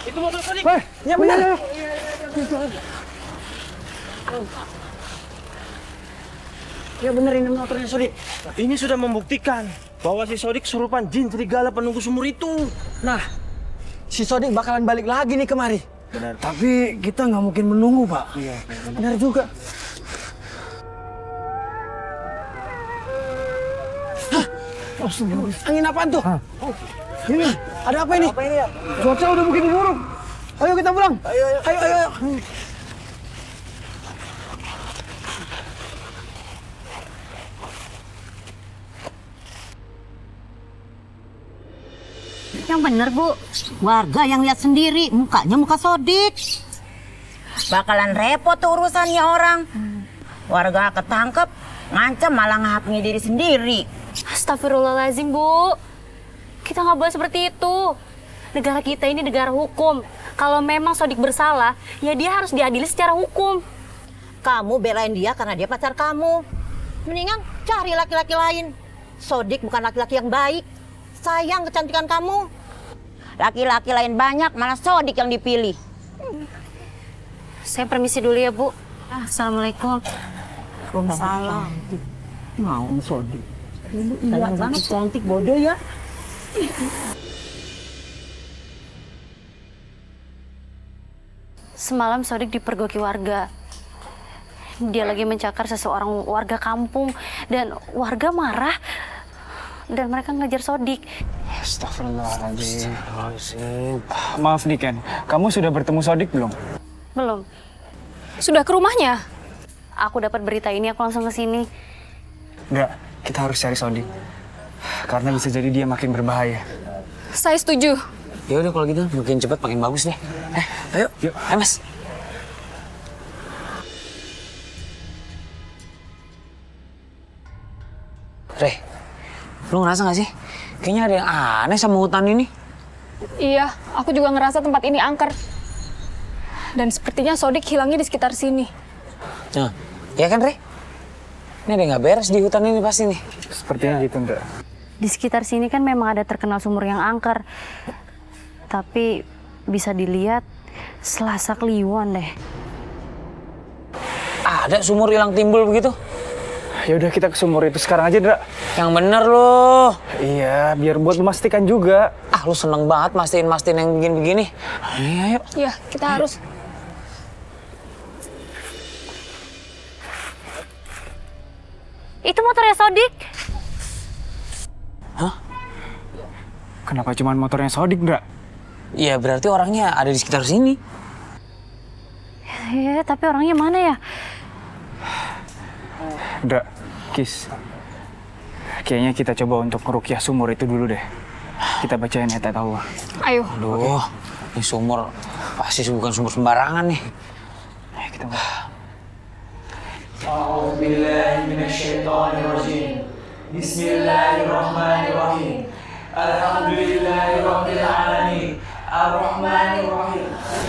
Itu motor Sodik. Ya benar. Ya benar ini motornya Sodik. Ini sudah membuktikan bahwa si Sodik kesurupan jin serigala penunggu sumur itu. Nah, si Sodik bakalan balik lagi nih kemari. Benar. Tapi kita nggak mungkin menunggu, Pak. Iya, benar juga. Hah? Angin apaan tuh? Ini, ada apa ini? Cuaca udah begitu buruk. Ayo kita pulang. Ayo. Yang bener Bu, warga yang lihat sendiri, mukanya muka Sodik. Bakalan repot tuh urusannya orang. Warga ketangkep, ngancam malah ngehakimi diri sendiri. Astagfirullahaladzim, Bu. Kita nggak boleh seperti itu. Negara kita ini negara hukum. Kalau memang Sodik bersalah, ya dia harus diadili secara hukum. Kamu belain dia karena dia pacar kamu. Mendingan cari laki-laki lain. Sodik bukan laki-laki yang baik. Sayang kecantikan kamu. Laki-laki lain banyak, malah Sodik yang dipilih. Saya permisi dulu ya, Bu. Assalamualaikum. Waalaikumsalam. Mau Sodik. Iya banget, cantik bodoh ya. Semalam Sodik dipergoki warga. Dia lagi mencakar seseorang warga kampung dan warga marah dan mereka ngejar Sodik. Astagfirullahaladzim. Maaf nih Ken, kamu sudah bertemu Sodik belum? Belum. Sudah ke rumahnya? Aku dapat berita ini, aku langsung ke sini. Enggak, kita harus cari Sodik. Karena bisa jadi dia makin berbahaya. Saya setuju. Ya udah kalau gitu makin cepat makin bagus deh. Ayo. Ayo Mas. Re, lu ngerasa gak sih? Kayaknya ada yang aneh sama hutan ini. Iya, aku juga ngerasa tempat ini angker. Dan sepertinya Sodik hilangnya di sekitar sini. Nah, iya kan, Re? Ini ada yang nggak beres di hutan ini pasti nih. Sepertinya gitu, Ndra. Di sekitar sini kan memang ada terkenal sumur yang angker. Tapi bisa dilihat Selasa Kliwon deh. Ada sumur hilang timbul begitu? Ya udah kita ke sumur itu sekarang aja, Ndra. Yang bener loh. Iya, biar buat memastikan juga. Ah, lu seneng banget mastiin yang begini-begini. Ayo. Iya, kita harus. Itu motornya Sodik. Hah? Kenapa cuma motornya Sodik, Ndra? Iya, berarti orangnya ada di sekitar sini. Ya, tapi orangnya mana ya? Ndra, Kis. Kayaknya kita coba untuk ngerukyah sumur itu dulu deh. Kita bacain ayat Allah. Ayo. Aduh, ini sumur pasti bukan sumur sembarangan nih. Ayo kita أعوذ بالله من الشيطان الرجيم بسم الله الرحمن الرحيم الحمد لله رب العالمين الرحمن الرحيم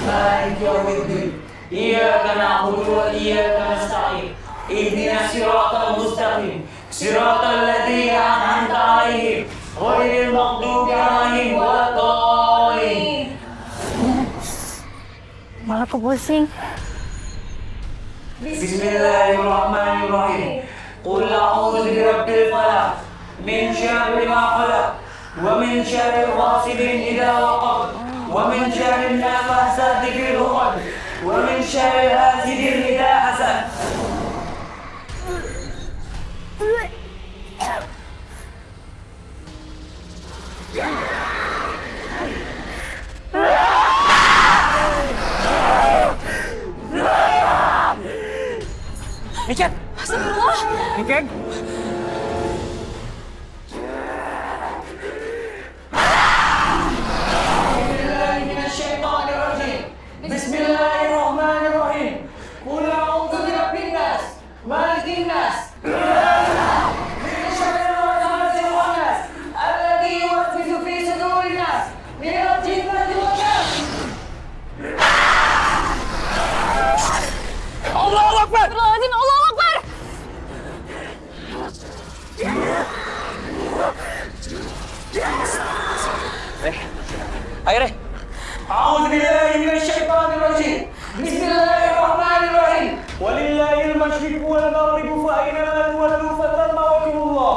مالك يوم الدين إياك نعبد وإياك نستعين اهدنا الصراط المستقيم صراط الذين أنعمت عليهم غير المغضوب عليهم ولا الضالين. Malah kepusing. بسم الله الرحمن الرحيم قل أعوذ برب الفلق من شر ما خلق ومن شر غاسق إذا وقب ومن شر النفاثات في العقد ومن شر حاسد إذا حسد. Niken! Astagfirullah! Niken! بسم الله الرحمن الرحيم قل أعوذ برب الناس مالك الناس من شر الوسواس الخناس الذي يوسوس في صدور الناس من الجنة والناس. Allahu Akbar! Allahu Akbar! Ayo, Re. أعوذ بالله من الشيطان الرجيم بسم الله الرحمن الرحيم ولله المشرق والمغرب فأينما تولوا فثم وجه الله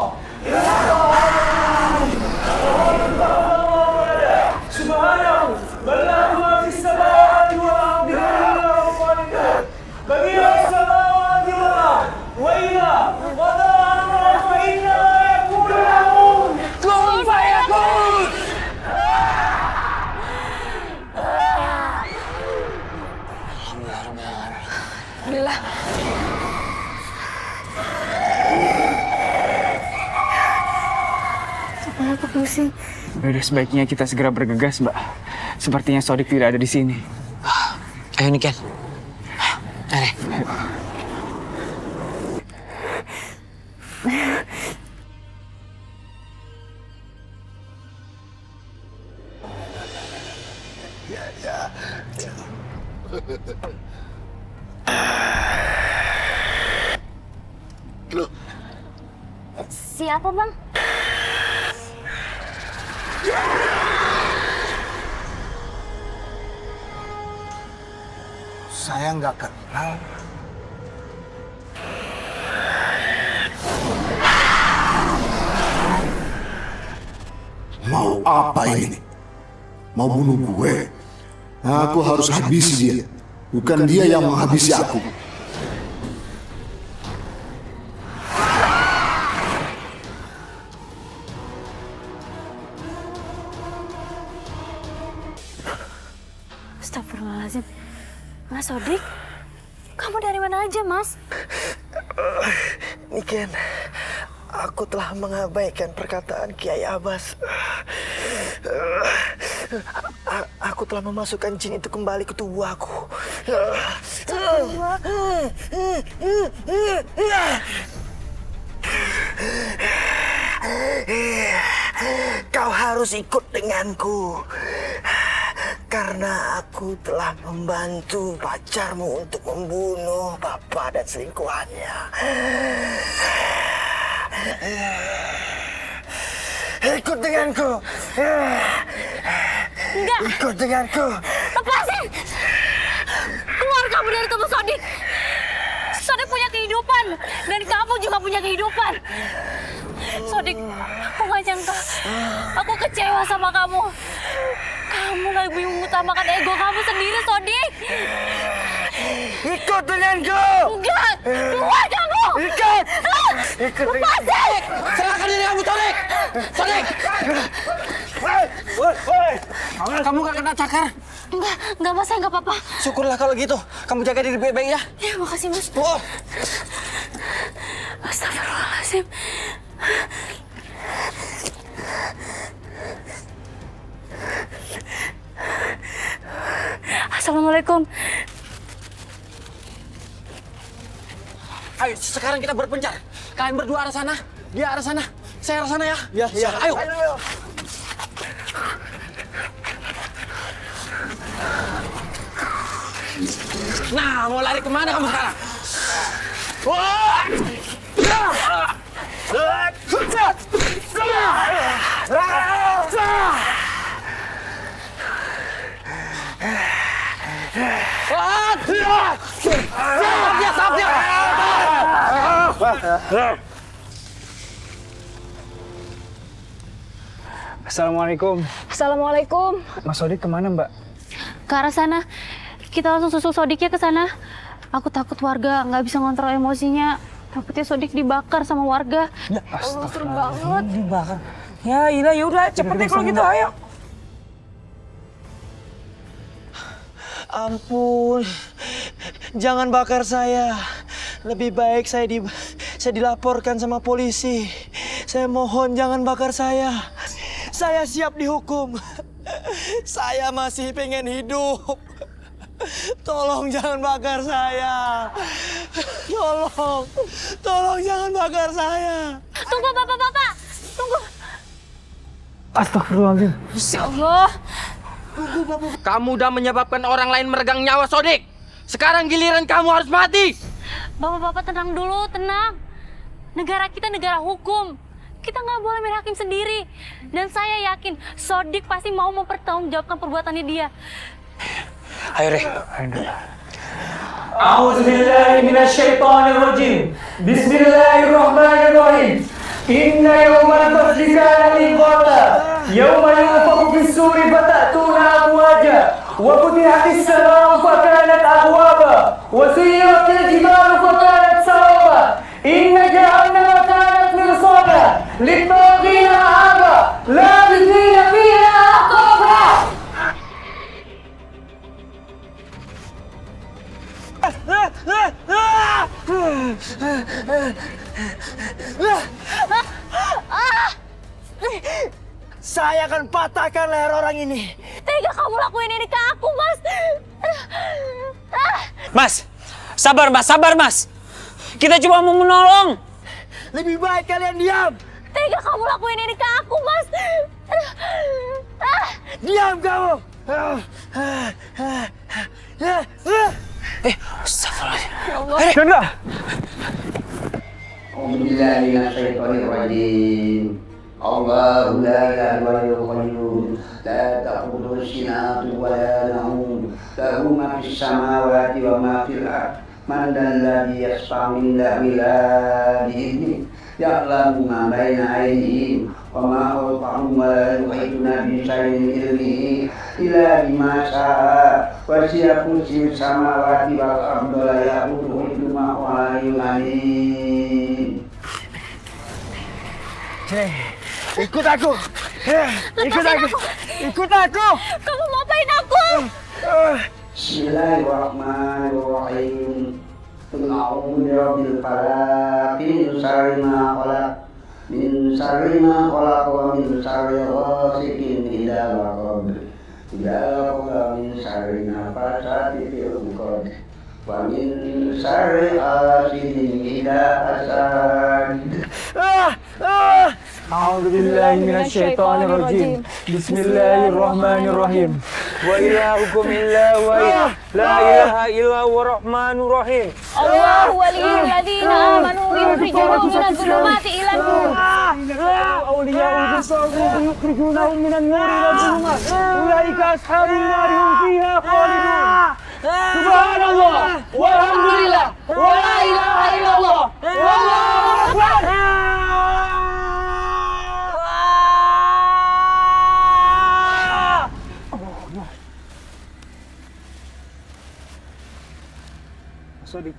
سبحانه بل له ما في السماوات والأرض إلا ربنا بديع السماوات والأرض وإذا قضى أمرا فإنما يقول له كن فيكون. Alhamdulillah. Malah kepusing. Udah sebaiknya kita segera bergegas, Mbak. Sepertinya Sodik tidak ada di sini. Ayo, Niken. Ayo, Re. Siapa, Bang? Saya nggak kenal. Mau apa ini? Mau bunuh gue? Aku harus habisi dia. Bukan dia yang menghabisi aku. Astagfirullahaladzim. Mas Sodik, kamu dari mana aja, Mas? Niken, aku telah mengabaikan perkataan Kiai Abbas. Aku telah memasukkan jin itu kembali ke tubuh aku. Kau harus ikut denganku. Karena aku telah membantu pacarmu untuk membunuh bapak dan selingkuhannya. Ikut denganku. Enggak. Ikut denganku. Lepasin! Keluar kamu dari tubuh Sodik. Sodik punya kehidupan. Dan kamu juga punya kehidupan. Sodik, aku gak nyangka. Aku kecewa sama kamu. Kamu lebih mengutamakan ego kamu sendiri, Sodik. Ikut denganku. Enggak! Keluar kamu! Ikut! Ikut Lepasin! Serahkan diri kamu, Sodik! Sodik! Kamu gak kena cakar? Enggak mas, saya enggak apa-apa. Syukurlah kalau gitu. Kamu jaga diri baik-baik ya. Ya, makasih mas. Oh. Astagfirullahaladzim. Assalamualaikum. Ayo, sekarang kita berpencar. Kalian berdua arah sana, dia arah sana, saya arah sana ya. Ya. Ayo. Nah, mau lari kemana kamu sekarang? Stop dia! Assalamualaikum. Assalamualaikum. Mas Sodik kemana, Mbak? Ke arah sana. Kita langsung susul Sodiknya ke sana. Aku takut warga nggak bisa ngontrol emosinya. Takutnya Sodik dibakar sama warga. Ya, Allah, serem banget. Dibakar. Ya, Ila, yaudah cepet deh kalau gitu, ayo. Ampun, jangan bakar saya. Lebih baik saya dilaporkan sama polisi. Saya mohon jangan bakar saya. Saya siap dihukum. Saya masih pengen hidup. Tolong jangan bakar saya. Tolong jangan bakar saya. Tunggu bapak-bapak, tunggu. Astagfirullahaladzim. Ya Allah. Kamu udah menyebabkan orang lain meregang nyawa, Sodik. Sekarang giliran kamu harus mati. Bapak-bapak tenang dulu, tenang. Negara kita negara hukum. Kita nggak boleh main hakim sendiri. Dan saya yakin Sodik pasti mau mempertanggungjawabkan perbuatannya dia. Ayo, Reh. أعوذ بالله من الشيطان الرجيم بسم الله الرحمن الرحيم إن يوم الفصل كان ميقاتا يوم ينفخ في السور فتأتون أفواجا وفتحت السماء فكانت أبوابا وسيرت الجبال فكانت سرابا إن جهنم كانت مرصادا للطاغين مآبا لابثين فيها أحقابا. Saya akan patahkan leher orang ini. Tega kamu lakuin ini ke aku, Mas. Mas, sabar Mas. Kita cuma mau menolong. Lebih baik kalian diam. Tega kamu lakuin ini ke aku, Mas. Diam kamu. Astagfirullahaladzim. Chandra. Bismillahirrahmanirrahim. Allahu la ilaha illallah la ta'khudhuhu sinatun wa la nawm lahu ma fis samawati wa ma fil ardh man dzalladzi yashfa'u indahu illa bi'idhnihi ya'lamu ma baina aydihim wa ma khalfahum wa la yuhituna bi shay'in min ilmihi illa bima sha'a wasi'a kursiyyuhu samawati wal ardi wa la ya'uduhu hifdhuhuma wa la yu'min. Ikut aku. Ikut aku. Kamu mau apain aku? Bismillahirrahmanirrahim. Qul a'udzu birabbil falaq min syarri ma khalaq min syarri ma khalaq wa min syarri ghasiqin idza waqab wa min syarri nafasati fil 'uqad wa min syarri hasidin idza hasad. A'udzu billahi minasyaitonir rajim. Bismillahirrahmanirrahim. Wa ilahukum illallah la ilaha illa huwa rahmanur rahim. Allahu waliyyul ladzina amanu yukhrijunahum minadh dhulumati ilan nur. Awliya'ul bisawri yukhrijunahum minan nuri ila dhulumat. Ulaika ashabun nari hum fiha khalidun. Subhanallah walhamdulillah wa la ilaha illallah. Wallahu akbar. Sodik.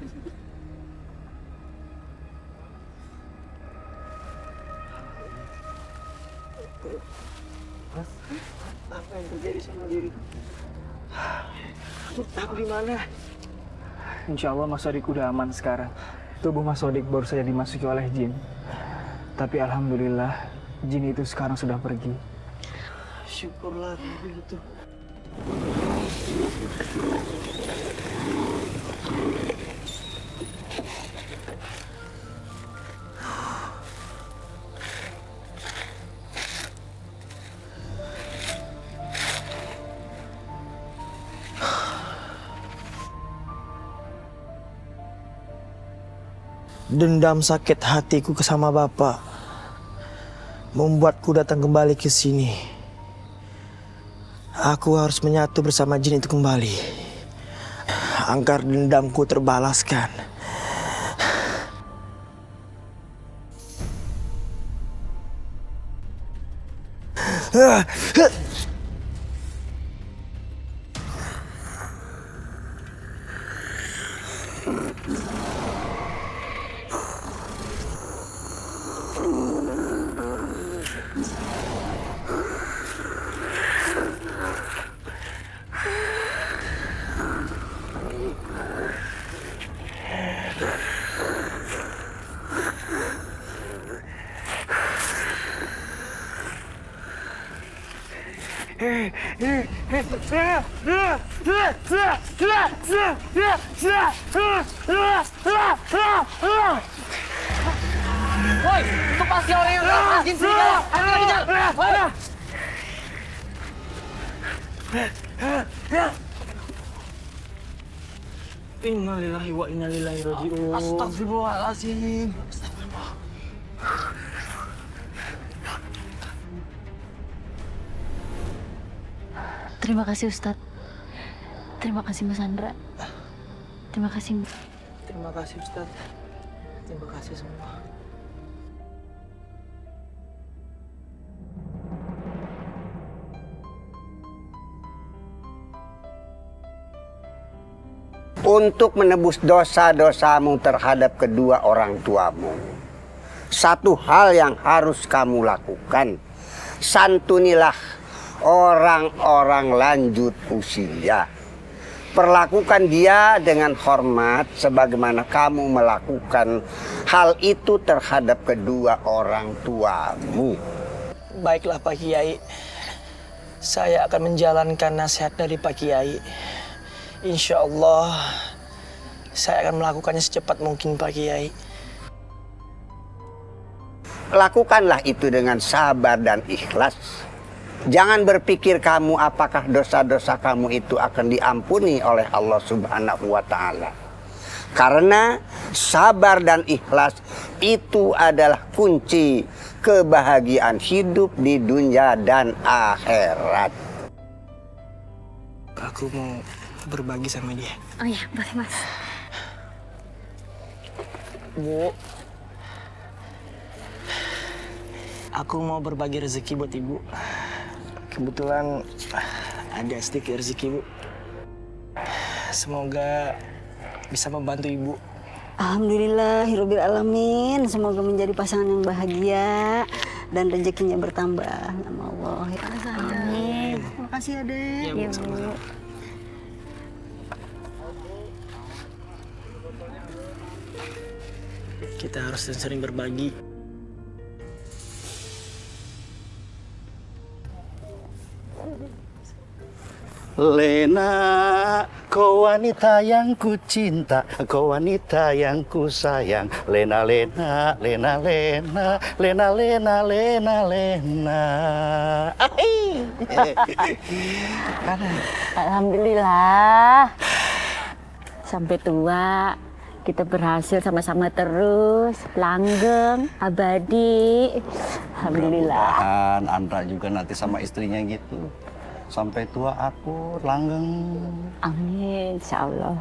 Apa yang terjadi sama diri? Aku di mana? Insya Allah Mas Sodik udah aman sekarang. Tubuh Mas Sodik baru saja dimasuki oleh jin. Tapi alhamdulillah jin itu sekarang sudah pergi. Syukurlah begitu. Dendam sakit hatiku sama Bapak membuatku datang kembali ke sini. Aku harus menyatu bersama jin itu kembali agar dendamku terbalaskan. Woi, itu pasti orang yang ngelakuin jin serigala. Ayo kita kejar. Innalillahi wa inna ilaihi raji'un. Astagfirullahaladzim. Terima kasih Ustadz. Terima kasih Mas Andra. Terima kasih. Terima kasih Ustaz. Terima kasih semua. Untuk menebus dosa-dosamu terhadap kedua orang tuamu, satu hal yang harus kamu lakukan, santunilah orang-orang lanjut usia. Perlakukan dia dengan hormat sebagaimana kamu melakukan hal itu terhadap kedua orang tuamu. Baiklah Pak Kiai. Saya akan menjalankan nasihat dari Pak Kiai. Insya Allah saya akan melakukannya secepat mungkin Pak Kiai. Lakukanlah itu dengan sabar dan ikhlas. Jangan berpikir kamu apakah dosa-dosa kamu itu akan diampuni oleh Allah Subhanahu wa Ta'ala. Karena sabar dan ikhlas itu adalah kunci kebahagiaan hidup di dunia dan akhirat. Aku mau berbagi sama dia. Oh iya, boleh Mas. Bu, aku mau berbagi rezeki buat Ibu. Kebetulan ada sedikit rezeki, Bu. Semoga bisa membantu Ibu. Alhamdulillahirabbil alamin. Semoga menjadi pasangan yang bahagia dan rezekinya bertambah. Nama Allah. Amin. Terima kasih Adek. Ya, Bu. Sama-sama. Kita harus sering berbagi. Lena, Kau wanita yang ku cinta, kau wanita yang ku sayang. Lena lena, lena lena, lena lena, lena lena. Alhamdulillah. Sampai tua kita berhasil sama-sama terus, langgeng, abadi. Alhamdulillah. Dan Andra juga nanti sama istrinya gitu. Sampai tua aku langgeng. Amin, insya Allah.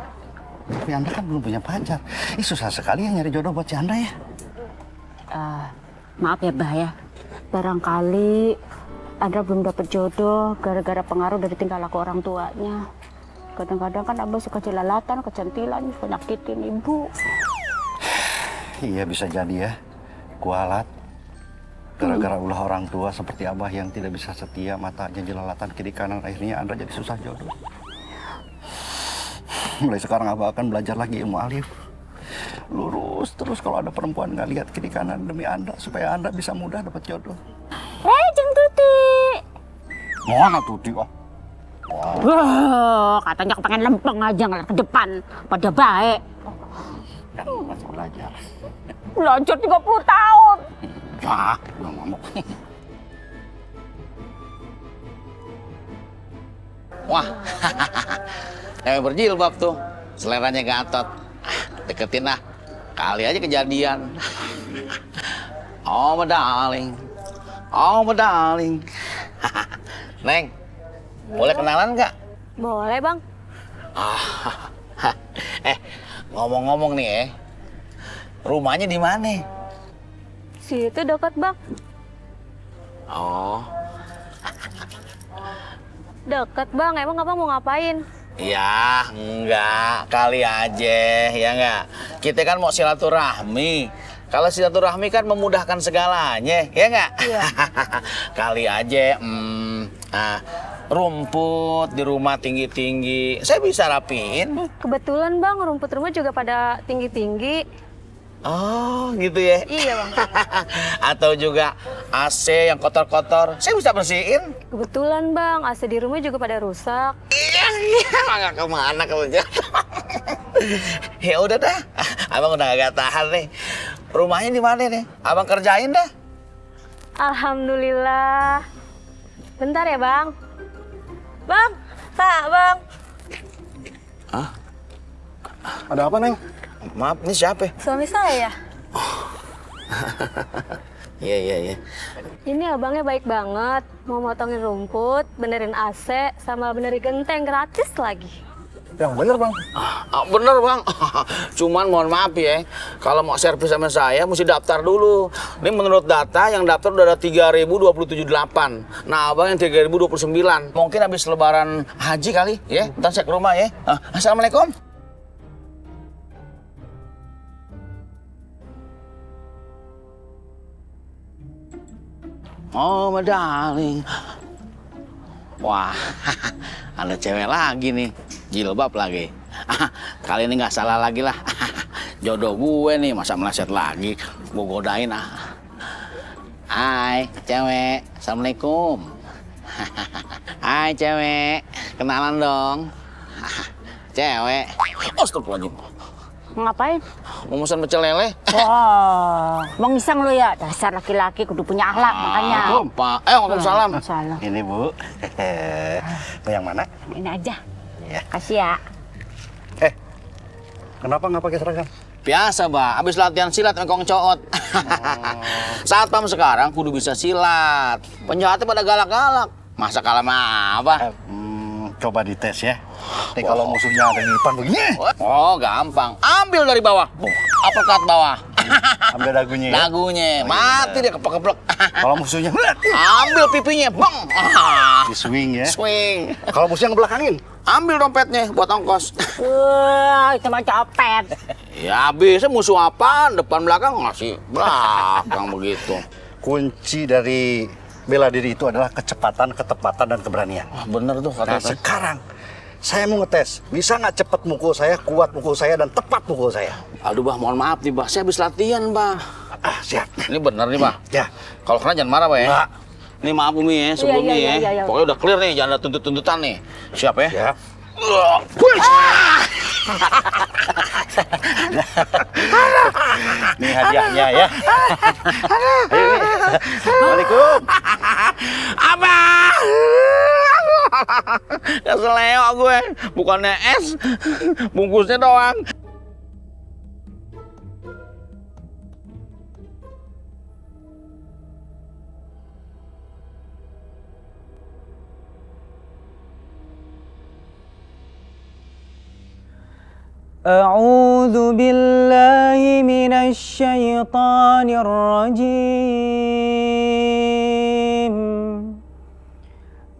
Tapi Andra kan belum punya pacar. Susah sekali ya nyari jodoh buat si Andra ya. Maaf ya, Bah ya. Barangkali Andra belum dapat jodoh gara-gara pengaruh dari tingkah laku orang tuanya. Kadang-kadang kan Abah suka jelalatan, kecantilan, suka nyakitin ibu. Iya bisa jadi ya. Kualat. Gara-gara ulah orang tua seperti Abah yang tidak bisa setia, matanya jelalatan kiri kanan, akhirnya Andra jadi susah jodoh. Mulai sekarang Abah akan belajar lagi ilmu alif. Lurus terus kalau ada perempuan nggak lihat kiri kanan demi Andra, supaya Andra bisa mudah dapat jodoh. Jeng Tuti. Mana Tuti? Oh. Wah, katanya kepengen lempeng aja ngeliat ke depan. Pada baik. Kan masih belajar. Belajar 30 tahun. Ya, udah ngomong. Wah, yang berjilbab tuh, seleranya Gatot. Deketin lah, kali aja kejadian. Oh, my darling. Oh, my darling. Neng, boleh kenalan nggak? Boleh, Bang. Ngomong-ngomong nih rumahnya di mana? Situ dekat, Bang. Oh, Dekat, Bang. Emang Abang mau ngapain? ya enggak, kali aja, ya enggak. Kita kan mau silaturahmi. Kalau silaturahmi kan memudahkan segalanya, ya enggak? Iya. Kali aja, rumput di rumah tinggi-tinggi, saya bisa rapiin. Kebetulan, Bang, rumput rumah juga pada tinggi-tinggi. Oh, gitu ya? Iya, Bang. Atau juga AC yang kotor-kotor, saya bisa bersihin. Kebetulan, Bang, AC di rumah juga pada rusak. Iya, nggak kemana kamu jatuh. Ya udah dah, abang udah agak tahan nih. Rumahnya di mana nih? Abang kerjain dah. Alhamdulillah. Bentar ya, Bang. Bang, tak, Bang. Hah? Ada apa, Neng? Maaf, ini siapa? Suami saya. Iya. Ini abangnya baik banget. Mau motongin rumput, benerin AC, sama benerin genteng gratis lagi. Yang bener, Bang. Bener, Bang. Cuman mohon maaf ya, kalau mau servis sama saya mesti daftar dulu. Ini menurut data yang daftar udah ada 3.027.8. Nah, abang yang 3.029. Mungkin habis lebaran haji kali ya. Ntar saya ke rumah ya. Assalamualaikum. Oh, my darling. Wah, ada cewek lagi nih, jilbab lagi. Kali ini nggak salah lagi lah. Jodoh gue nih, masa meleset lagi. Gue godain ah. Hai, cewek. Assalamualaikum. Hai, cewek. Kenalan dong. Cewek. Astagfirullahaladzim. Ngapain? Mau pesan pecel lele. Wah, mau ngisang lo ya? Dasar laki-laki kudu punya akhlak, makanya. Pak. Waalaikumsalam. Waalaikumsalam. Ini, Bu. Mau yang mana? Ini aja. Ya. Kasih ya. Kenapa nggak pakai seragam? Biasa, Mbak. Abis latihan silat mengkong coot. Satpam sekarang kudu bisa silat. Penjahatnya pada galak-galak. Masa kalah sama apa? Coba dites ya. Nih kalau musuhnya ada di depan begini. Oh, gampang. Ambil dari bawah. Uppercut bawah. Ambil dagunya ya? Dagunya. Mati dia keplek-keplek. Kalau musuhnya ambil pipinya, bang. Di swing ya? Swing. Kalau musuhnya ngebelakangin? Ambil dompetnya buat ongkos. Wah, itu mah copet. Ya biasa musuh apaan? Depan belakang ngasih belakang begitu. Kunci dari bela diri itu adalah kecepatan, ketepatan, dan keberanian. Bener tuh kata saya. Sekarang saya mau ngetes, bisa nggak cepat mukul saya, kuat mukul saya, dan tepat mukul saya? Aduh, Bah, mohon maaf nih, Bah. Saya habis latihan, Bah. Siap. Ini bener nih, Bah. Ya. Kalau kena jangan marah, Bah ya. Ini maaf Umi ya, sebelumnya iya. ya. Pokoknya udah clear nih, jangan ada tuntut-tuntutan nih. Siap ya? Ya. Ini hadiahnya ya. Ayo, Assalamualaikum. Abang! Keseleo gue, bukannya es, bungkusnya doang. أعوذ بالله من الشيطان الرجيم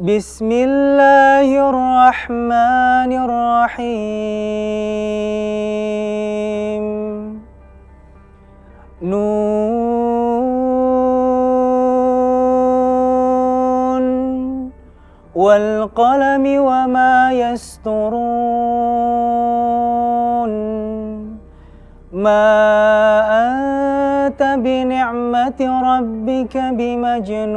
بسم الله الرحمن الرحيم نون والقلم وما يسطرون ما أنت بنعمة ربك بمجنون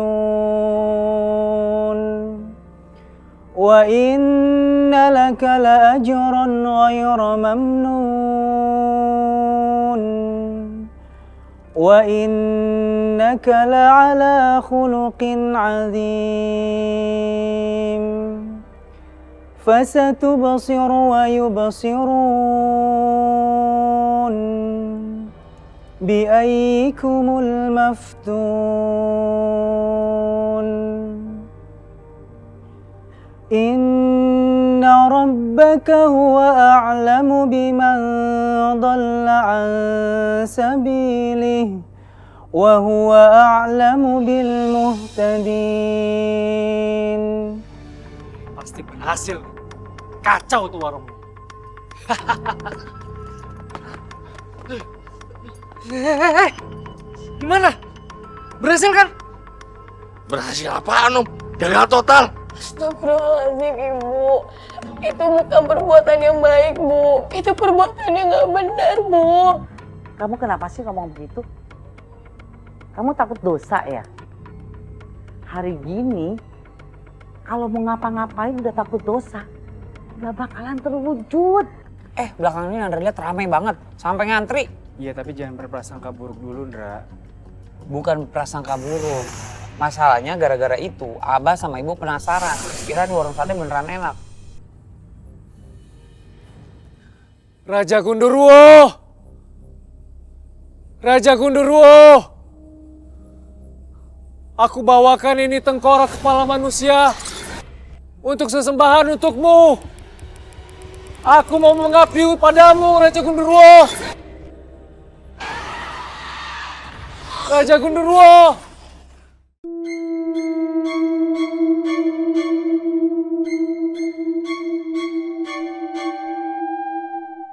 وإن لك لأجرا غير ممنون وإنك لعلى خلق عظيم فستبصر ويبصرون بأيكم المفتون إن ربك هو أعلم بمن ضل عن سبيله وهو أعلم بالمهتدين. Pasti berhasil. Kacau tuh warung. Gimana? Berhasil kan? Berhasil apaan, Om? Gagal total. Astagfirullahaladzim, Ibu. Itu bukan perbuatan yang baik, Bu. Itu perbuatan yang gak benar, Bu. Kamu kenapa sih ngomong begitu? Kamu takut dosa ya? Hari gini, kalau mau ngapa-ngapain udah takut dosa, gak bakalan terwujud. Belakangan ini Andra lihat ramai banget, sampai ngantri. Iya, tapi jangan berprasangka buruk dulu, Ndra. Bukan prasangka buruk. Masalahnya gara-gara itu, Abah sama Ibu penasaran. Kira di warung sate beneran enak. Raja Gundurwo! Raja Gundurwo! Aku bawakan ini tengkorak kepala manusia untuk sesembahan untukmu. Aku mau mengabdi padamu, Raja Gundurwo! Raja Gundurwo!